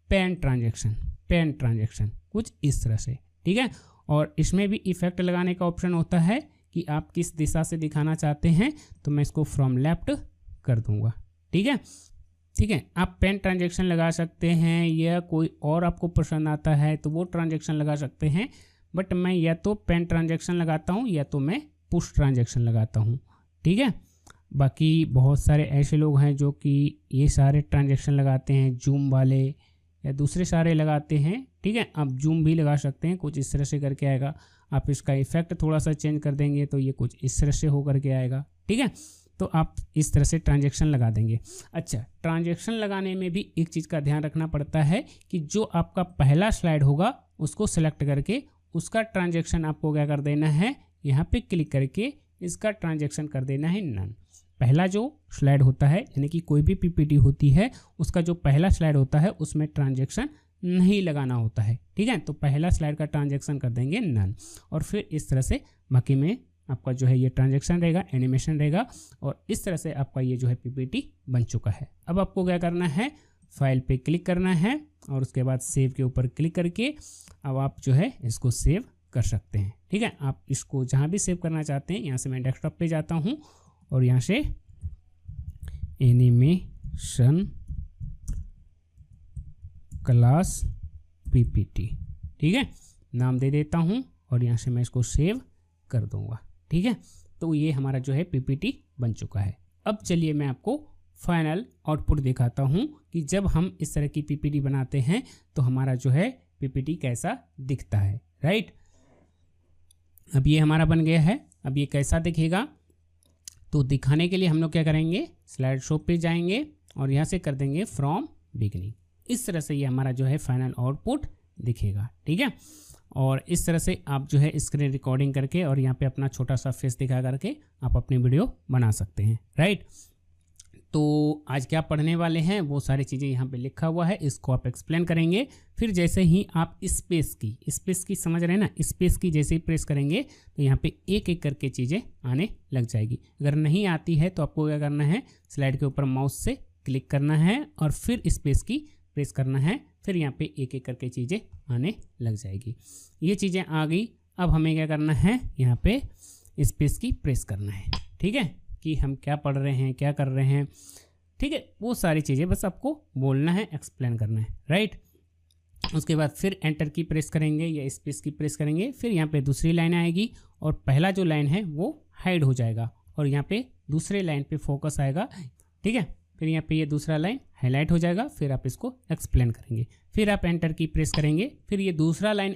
पेन ट्रांजैक्शन कुछ इस तरह से, ठीक है। और इसमें भी इफेक्ट लगाने का ऑप्शन होता है कि आप किस दिशा से दिखाना चाहते हैं, तो मैं इसको फ्रॉम लेफ्ट कर दूंगा, ठीक है, ठीक है। आप पेन ट्रांजैक्शन लगा सकते हैं या कोई और आपको पसंद आता है तो वो ट्रांजैक्शन लगा सकते हैं, बट मैं या तो पेन ट्रांजैक्शन लगाता हूँ या तो मैं पुश ट्रांजैक्शन लगाता हूँ, ठीक है। बाकी बहुत सारे ऐसे लोग हैं जो कि ये सारे ट्रांजैक्शन लगाते हैं, जूम वाले या दूसरे सारे लगाते हैं, ठीक है। आप जूम भी लगा सकते हैं, कुछ इस तरह से करके आएगा। आप इसका इफेक्ट थोड़ा सा चेंज कर देंगे तो ये कुछ इस तरह से हो करके आएगा, ठीक है। तो आप इस तरह से ट्रांजैक्शन लगा देंगे। अच्छा, ट्रांजैक्शन लगाने में भी एक चीज़ का ध्यान रखना पड़ता है कि जो आपका पहला स्लाइड होगा उसको सेलेक्ट करके उसका ट्रांजैक्शन आपको क्या कर देना है, यहाँ पे क्लिक करके इसका ट्रांजैक्शन कर देना है नन। पहला जो स्लाइड होता है यानी कि कोई भी पीपीटी होती है उसका जो पहला स्लाइड होता है उसमें ट्रांजैक्शन नहीं लगाना होता है, ठीक है। तो पहला स्लाइड का ट्रांजैक्शन कर देंगे नन और फिर इस तरह से बाकी में आपका जो है ये ट्रांजैक्शन रहेगा, एनिमेशन रहेगा और इस तरह से आपका ये जो है पीपीटी बन चुका है। अब आपको क्या करना है, फाइल पे क्लिक करना है और उसके बाद सेव के ऊपर क्लिक करके अब आप जो है इसको सेव कर सकते हैं। ठीक है, आप इसको जहाँ भी सेव करना चाहते हैं, यहाँ से मैं डेस्कटॉप पे जाता हूँ और यहाँ से एनिमेशन क्लास पीपीटी, ठीक है, नाम दे देता हूँ और यहाँ से मैं इसको सेव कर दूँगा। ठीक है, तो ये हमारा जो है पीपीटी बन चुका है। अब चलिए मैं आपको फाइनल आउटपुट दिखाता हूँ कि जब हम इस तरह की पीपीटी बनाते हैं तो हमारा जो है पीपीटी कैसा दिखता है। राइट, अब ये हमारा बन गया है। अब ये कैसा दिखेगा, तो दिखाने के लिए हम लोग क्या करेंगे, स्लाइड शो पे जाएंगे और यहाँ से कर देंगे फ्रॉम बिगिनिंग। इस तरह से ये हमारा जो है फाइनल आउटपुट दिखेगा। ठीक है, और इस तरह से आप जो है स्क्रीन रिकॉर्डिंग करके और यहाँ पे अपना छोटा सा फेस दिखा करके आप अपनी वीडियो बना सकते हैं। राइट, तो आज क्या पढ़ने वाले हैं वो सारी चीज़ें यहाँ पे लिखा हुआ है, इसको आप एक्सप्लेन करेंगे। फिर जैसे ही आप स्पेस की समझ रहे हैं ना, स्पेस की जैसे ही प्रेस करेंगे तो यहाँ पे एक एक करके चीज़ें आने लग जाएगी। अगर नहीं आती है तो आपको क्या करना है, स्लाइड के ऊपर माउस से क्लिक करना है और फिर स्पेस की प्रेस करना है, फिर यहाँ पे एक एक करके चीज़ें आने लग जाएगी। ये चीज़ें आ गई। अब हमें क्या करना है, यहाँ पे स्पेस की प्रेस करना है। ठीक है, कि हम क्या पढ़ रहे हैं, क्या कर रहे हैं। ठीक है, वो सारी चीज़ें बस आपको बोलना है, एक्सप्लेन करना है। राइट, उसके बाद फिर एंटर की प्रेस करेंगे या स्पेस की प्रेस करेंगे, फिर यहाँ पे दूसरी लाइन आएगी और पहला जो लाइन है वो हाइड हो जाएगा और यहाँ पे दूसरे लाइन पे फोकस आएगा। ठीक है, फिर यहाँ पे ये दूसरा लाइन हाईलाइट हो जाएगा, फिर आप इसको एक्सप्लेन करेंगे, फिर आप एंटर की प्रेस करेंगे, फिर ये दूसरा लाइन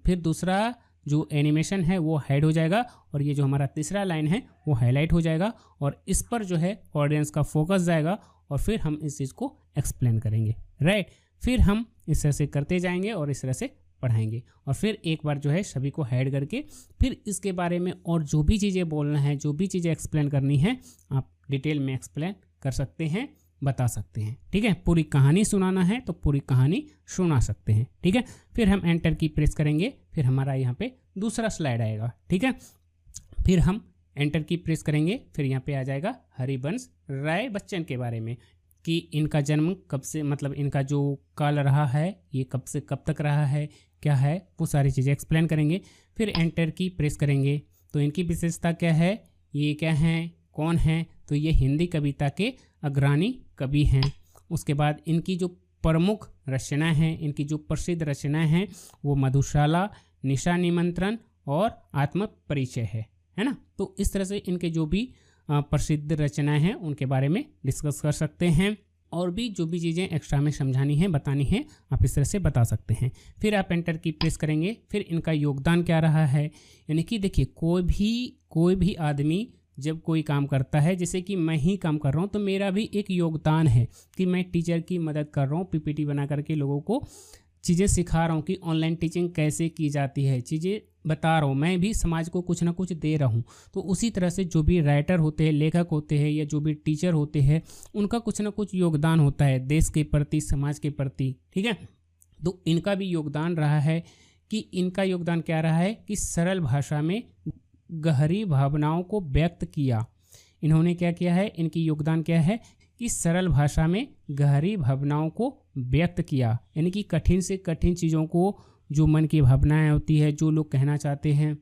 फिर दूसरा जो एनिमेशन है वो हाइड हो जाएगा और ये जो हमारा तीसरा लाइन है वो हाईलाइट हो जाएगा और इस पर जो है ऑडियंस का फोकस जाएगा और फिर हम इस चीज़ को एक्सप्लेन करेंगे। राइट, फिर हम इस तरह से करते जाएंगे और इस तरह से पढ़ाएंगे और फिर एक बार जो है सभी को हाइड करके फिर इसके बारे में और जो भी चीज़ें बोलना है, जो भी चीज़ें एक्सप्लेन करनी है, आप डिटेल में एक्सप्लेन कर सकते हैं, बता सकते हैं। ठीक है, पूरी कहानी सुनाना है तो पूरी कहानी सुना सकते हैं। ठीक है, फिर हम एंटर की प्रेस करेंगे, फिर हमारा यहाँ पे दूसरा स्लाइड आएगा। ठीक है, फिर हम एंटर की प्रेस करेंगे, फिर यहाँ पे आ जाएगा हरिवंश राय बच्चन के बारे में कि इनका जन्म कब से, मतलब इनका जो काल रहा है ये कब से कब तक रहा है, क्या है, वो सारी चीज़ें एक्सप्लेन करेंगे। फिर एंटर की प्रेस करेंगे तो इनकी विशेषता क्या है, ये क्या हैं, कौन हैं, तो ये हिंदी कविता के अग्रणी कवि हैं। उसके बाद इनकी जो प्रमुख रचना हैं, इनकी जो प्रसिद्ध रचना हैं वो मधुशाला, निशा निमंत्रण और आत्म परिचय है ना। तो इस तरह से इनके जो भी प्रसिद्ध रचनाएं हैं उनके बारे में डिस्कस कर सकते हैं और भी जो भी चीज़ें एक्स्ट्रा में समझानी है, बतानी है, आप इस तरह से बता सकते हैं। फिर आप एंटर की प्रेस करेंगे, फिर इनका योगदान क्या रहा है, यानी कि देखिए कोई भी आदमी जब कोई काम करता है, जैसे कि मैं ही काम कर रहा हूँ तो मेरा भी एक योगदान है कि मैं टीचर की मदद कर रहा हूँ, पीपीटी बना करके लोगों को चीज़ें सिखा रहा हूँ कि ऑनलाइन टीचिंग कैसे की जाती है, चीज़ें बता रहा हूँ, मैं भी समाज को कुछ ना कुछ दे रहा हूँ। तो उसी तरह से जो भी राइटर होते हैं, लेखक होते हैं या जो भी टीचर होते हैं, उनका कुछ ना कुछ योगदान होता है देश के प्रति, समाज के प्रति। ठीक है, तो इनका भी योगदान रहा है कि इनका योगदान क्या रहा है कि सरल भाषा में गहरी भावनाओं को व्यक्त किया। इन्होंने क्या किया है, इनकी योगदान क्या है कि सरल भाषा में गहरी भावनाओं को व्यक्त किया, यानी कि कठिन से कठिन चीज़ों को, जो मन की भावनाएं होती है, जो लोग कहना चाहते हैं,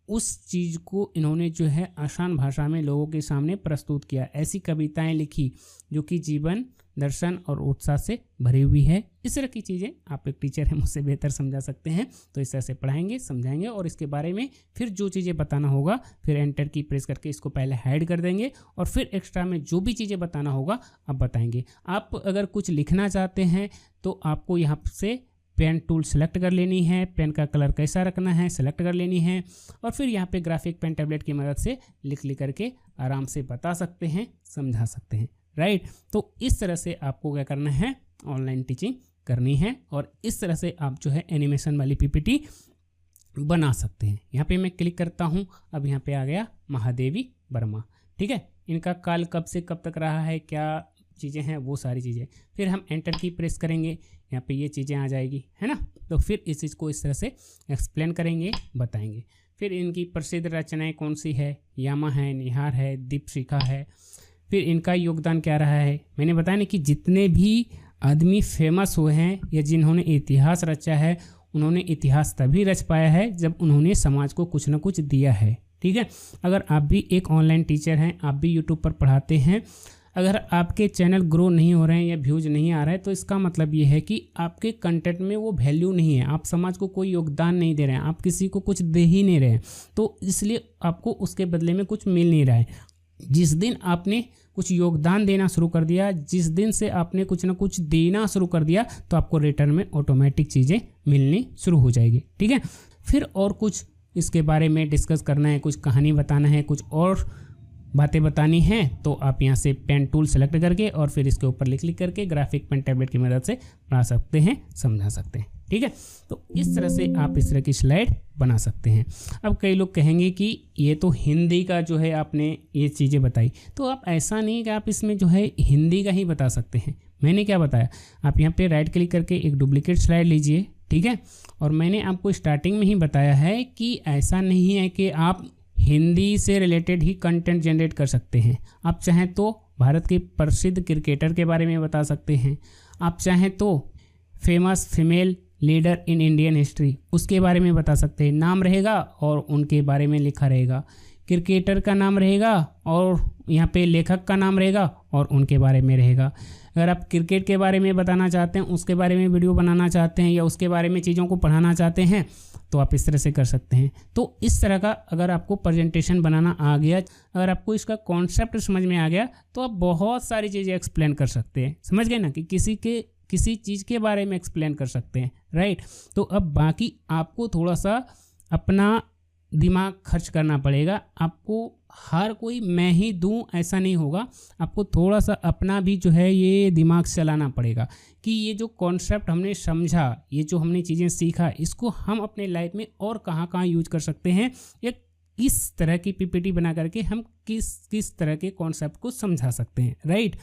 उस चीज़ को इन्होंने जो है आसान भाषा में लोगों के सामने प्रस्तुत किया। ऐसी कविताएं लिखी जो कि जीवन, दर्शन और उत्साह से भरी हुई है। इस तरह की चीज़ें आप एक टीचर हैं, मुझसे बेहतर समझा सकते हैं। तो इस तरह से पढ़ाएंगे, समझाएंगे और इसके बारे में फिर जो चीज़ें बताना होगा, फिर एंटर की प्रेस करके इसको पहले हाइड कर देंगे और फिर एक्स्ट्रा में जो भी चीज़ें बताना होगा आप बताएंगे। आप अगर कुछ लिखना चाहते हैं तो आपको यहाँ से पेन टूल सेलेक्ट कर लेनी है, पेन का कलर कैसा रखना है सेलेक्ट कर लेनी है और फिर यहाँ पे ग्राफिक पेन टैबलेट की मदद से लिख करके आराम से बता सकते हैं, समझा सकते हैं। राइट, तो इस तरह से आपको क्या करना है, ऑनलाइन टीचिंग करनी है और इस तरह से आप जो है एनिमेशन वाली पीपीटी बना सकते हैं। यहाँ पे मैं क्लिक करता हूँ, अब यहाँ पे आ गया महादेवी वर्मा। ठीक है, इनका काल कब से कब तक रहा है, क्या चीज़ें हैं, वो सारी चीज़ें। फिर हम एंटर की प्रेस करेंगे, यहाँ पे ये चीज़ें आ जाएगी, है ना। तो फिर इस चीज़ को इस तरह से एक्सप्लेन करेंगे, बताएंगे। फिर इनकी प्रसिद्ध रचनाएं कौन सी है, यामा है, निहार है, दीपशिखा है। फिर इनका योगदान क्या रहा है, मैंने बताया ना कि जितने भी आदमी फेमस हुए हैं या जिन्होंने इतिहास रचा है उन्होंने इतिहास तभी रच पाया है जब उन्होंने समाज को कुछ ना कुछ दिया है। ठीक है, अगर आप भी एक ऑनलाइन टीचर हैं, आप भी यूट्यूब पर पढ़ाते हैं, अगर आपके चैनल ग्रो नहीं हो रहे हैं या व्यूज नहीं आ रहा है, तो इसका मतलब ये है कि आपके कंटेंट में वो वैल्यू नहीं है, आप समाज को कोई योगदान नहीं दे रहे हैं, आप किसी को कुछ दे ही नहीं रहे हैं, तो इसलिए आपको उसके बदले में कुछ मिल नहीं रहा है। जिस दिन आपने कुछ योगदान देना शुरू कर दिया, जिस दिन से आपने कुछ ना कुछ देना शुरू कर दिया, तो आपको रिटर्न में ऑटोमेटिक चीज़ें मिलनी शुरू हो जाएगी। ठीक है, फिर और कुछ इसके बारे में डिस्कस करना है, कुछ कहानी बताना है, कुछ और बातें बतानी हैं, तो आप यहाँ से पेन टूल सेलेक्ट करके और फिर इसके ऊपर क्लिक करके ग्राफिक पेन टैबलेट की मदद से बना सकते हैं, समझा सकते हैं। ठीक है, तो इस तरह से आप इस तरह की स्लाइड बना सकते हैं। अब कई लोग कहेंगे कि ये तो हिंदी का जो है आपने ये चीज़ें बताई, तो आप ऐसा नहीं कि आप इसमें जो है हिंदी का ही बता सकते हैं। मैंने क्या बताया, आप यहाँ पे राइट क्लिक करके एक डुप्लीकेट स्लाइड लीजिए। ठीक है, और मैंने आपको स्टार्टिंग में ही बताया है कि ऐसा नहीं है कि आप हिंदी से रिलेटेड ही कंटेंट जनरेट कर सकते हैं। आप चाहें तो भारत के प्रसिद्ध क्रिकेटर के बारे में बता सकते हैं, आप चाहें तो famous female leader in Indian history उसके बारे में बता सकते हैं। नाम रहेगा और उनके बारे में लिखा रहेगा, क्रिकेटर का नाम रहेगा और यहाँ पे लेखक का नाम रहेगा और उनके बारे में रहेगा। अगर आप क्रिकेट के बारे में बताना चाहते हैं, उसके बारे में वीडियो बनाना चाहते हैं या उसके बारे में चीज़ों को पढ़ाना चाहते हैं, तो आप इस तरह से कर सकते हैं। तो इस तरह का अगर आपको प्रेजेंटेशन बनाना आ गया, अगर आपको इसका कॉन्सेप्ट समझ में आ गया, तो आप बहुत सारी चीज़ें एक्सप्लेन कर सकते हैं। समझ गए ना, कि किसी चीज़ के बारे में एक्सप्लेन कर सकते हैं, राइट। तो अब बाकी आपको थोड़ा सा अपना दिमाग खर्च करना पड़ेगा। आपको हर कोई मैं ही दूं ऐसा नहीं होगा, आपको थोड़ा सा अपना भी जो है ये दिमाग चलाना पड़ेगा कि ये जो कॉन्सेप्ट हमने समझा, ये जो हमने चीज़ें सीखा, इसको हम अपने लाइफ में और कहाँ कहाँ यूज कर सकते हैं। एक इस तरह की पीपीटी बना करके हम किस तरह के कॉन्सेप्ट को समझा सकते हैं, राइट।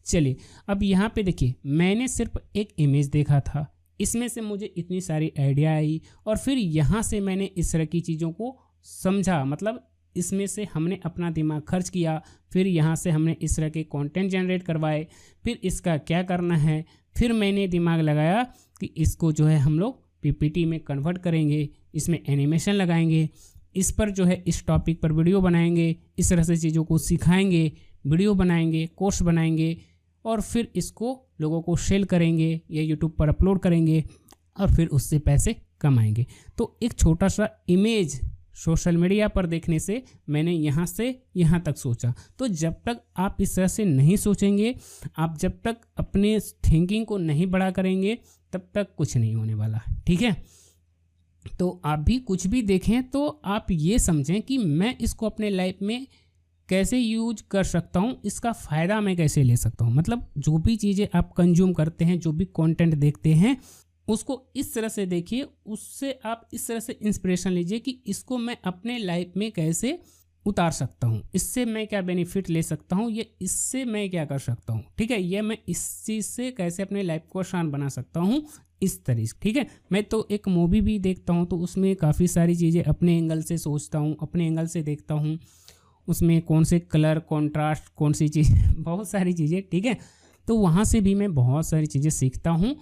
चलिए अब यहाँ पे देखिए, मैंने सिर्फ एक इमेज देखा था, इसमें से मुझे इतनी सारी आइडिया आई और फिर यहाँ से मैंने इस तरह की चीज़ों को समझा, मतलब इसमें से हमने अपना दिमाग खर्च किया, फिर यहाँ से हमने इस तरह के कंटेंट जनरेट करवाए, फिर इसका क्या करना है, फिर मैंने दिमाग लगाया कि इसको जो है हम लोग पीपीटी में कन्वर्ट करेंगे, इसमें एनिमेशन लगाएंगे, इस पर जो है इस टॉपिक पर वीडियो बनाएंगे, इस तरह से चीज़ों को सिखाएंगे, वीडियो बनाएंगे, कोर्स बनाएंगे और फिर इसको लोगों को शेयर करेंगे या यूट्यूब पर अपलोड करेंगे और फिर उससे पैसे कमाएंगे। तो एक छोटा सा इमेज सोशल मीडिया पर देखने से मैंने यहाँ से यहाँ तक सोचा। तो जब तक आप इस तरह से नहीं सोचेंगे, आप जब तक अपने थिंकिंग को नहीं बड़ा करेंगे, तब तक कुछ नहीं होने वाला, ठीक है। तो आप भी कुछ भी देखें तो आप ये समझें कि मैं इसको अपने लाइफ में कैसे यूज कर सकता हूँ, इसका फ़ायदा मैं कैसे ले सकता हूँ। मतलब जो भी चीज़ें आप कंज्यूम करते हैं, जो भी कंटेंट देखते हैं, उसको इस तरह से देखिए, उससे आप इस तरह से इंस्पिरेशन लीजिए कि इसको मैं अपने लाइफ में कैसे उतार सकता हूँ, इससे मैं क्या बेनिफिट ले सकता हूँ, ये इससे मैं क्या कर सकता हूँ, ठीक है। ये मैं इस चीज़ से कैसे अपने लाइफ को आसान बना सकता हूँ, इस तरीके, ठीक है। मैं तो एक मूवी भी देखता हूँ तो उसमें काफ़ी सारी चीज़ें अपने एंगल से सोचता हूँ, अपने एंगल से देखता हूँ, उसमें कौन से कलर, कॉन्ट्रास्ट, कौन सी चीज़, बहुत सारी चीज़ें, ठीक है। तो वहाँ से भी मैं बहुत सारी चीज़ें सीखता हूँ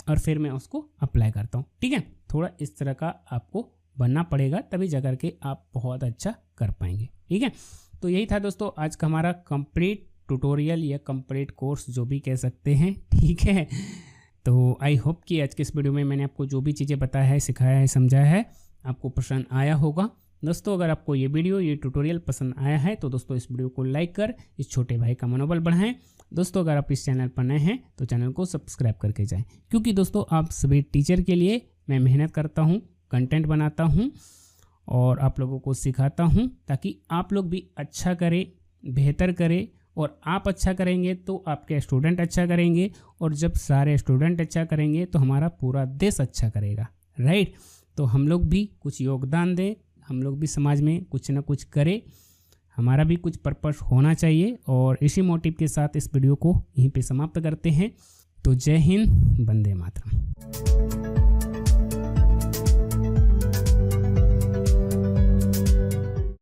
और फिर मैं उसको अप्लाई करता हूँ, ठीक है। थोड़ा इस तरह का आपको बनना पड़ेगा, तभी जा करके आप बहुत अच्छा कर पाएंगे, ठीक है। तो यही था दोस्तों आज का हमारा कंप्लीट ट्यूटोरियल या कंप्लीट कोर्स, जो भी कह सकते हैं, ठीक है। तो आई होप कि आज के इस वीडियो में मैंने आपको जो भी चीज़ें बताया है, सिखाया है, समझाया है, आपको पसंद आया होगा। दोस्तों अगर आपको ये वीडियो, ये ट्यूटोरियल पसंद आया है तो दोस्तों इस वीडियो को लाइक कर इस छोटे भाई का मनोबल बढ़ाएं। दोस्तों अगर आप इस चैनल पर नए हैं तो चैनल को सब्सक्राइब करके जाएं, क्योंकि दोस्तों आप सभी टीचर के लिए मैं मेहनत करता हूं, कंटेंट बनाता हूं और आप लोगों को सिखाता हूं, ताकि आप लोग भी अच्छा करें, बेहतर करें। और आप अच्छा करेंगे तो आपके स्टूडेंट अच्छा करेंगे, और जब सारे स्टूडेंट अच्छा करेंगे तो हमारा पूरा देश अच्छा करेगा, राइट। तो हम लोग भी कुछ योगदान दें, हम लोग भी समाज में कुछ ना कुछ करें, हमारा भी कुछ पर्पस होना चाहिए। और इसी मोटिव के साथ इस वीडियो को यहीं पे समाप्त करते हैं। तो जय हिंद, वंदे मातरम।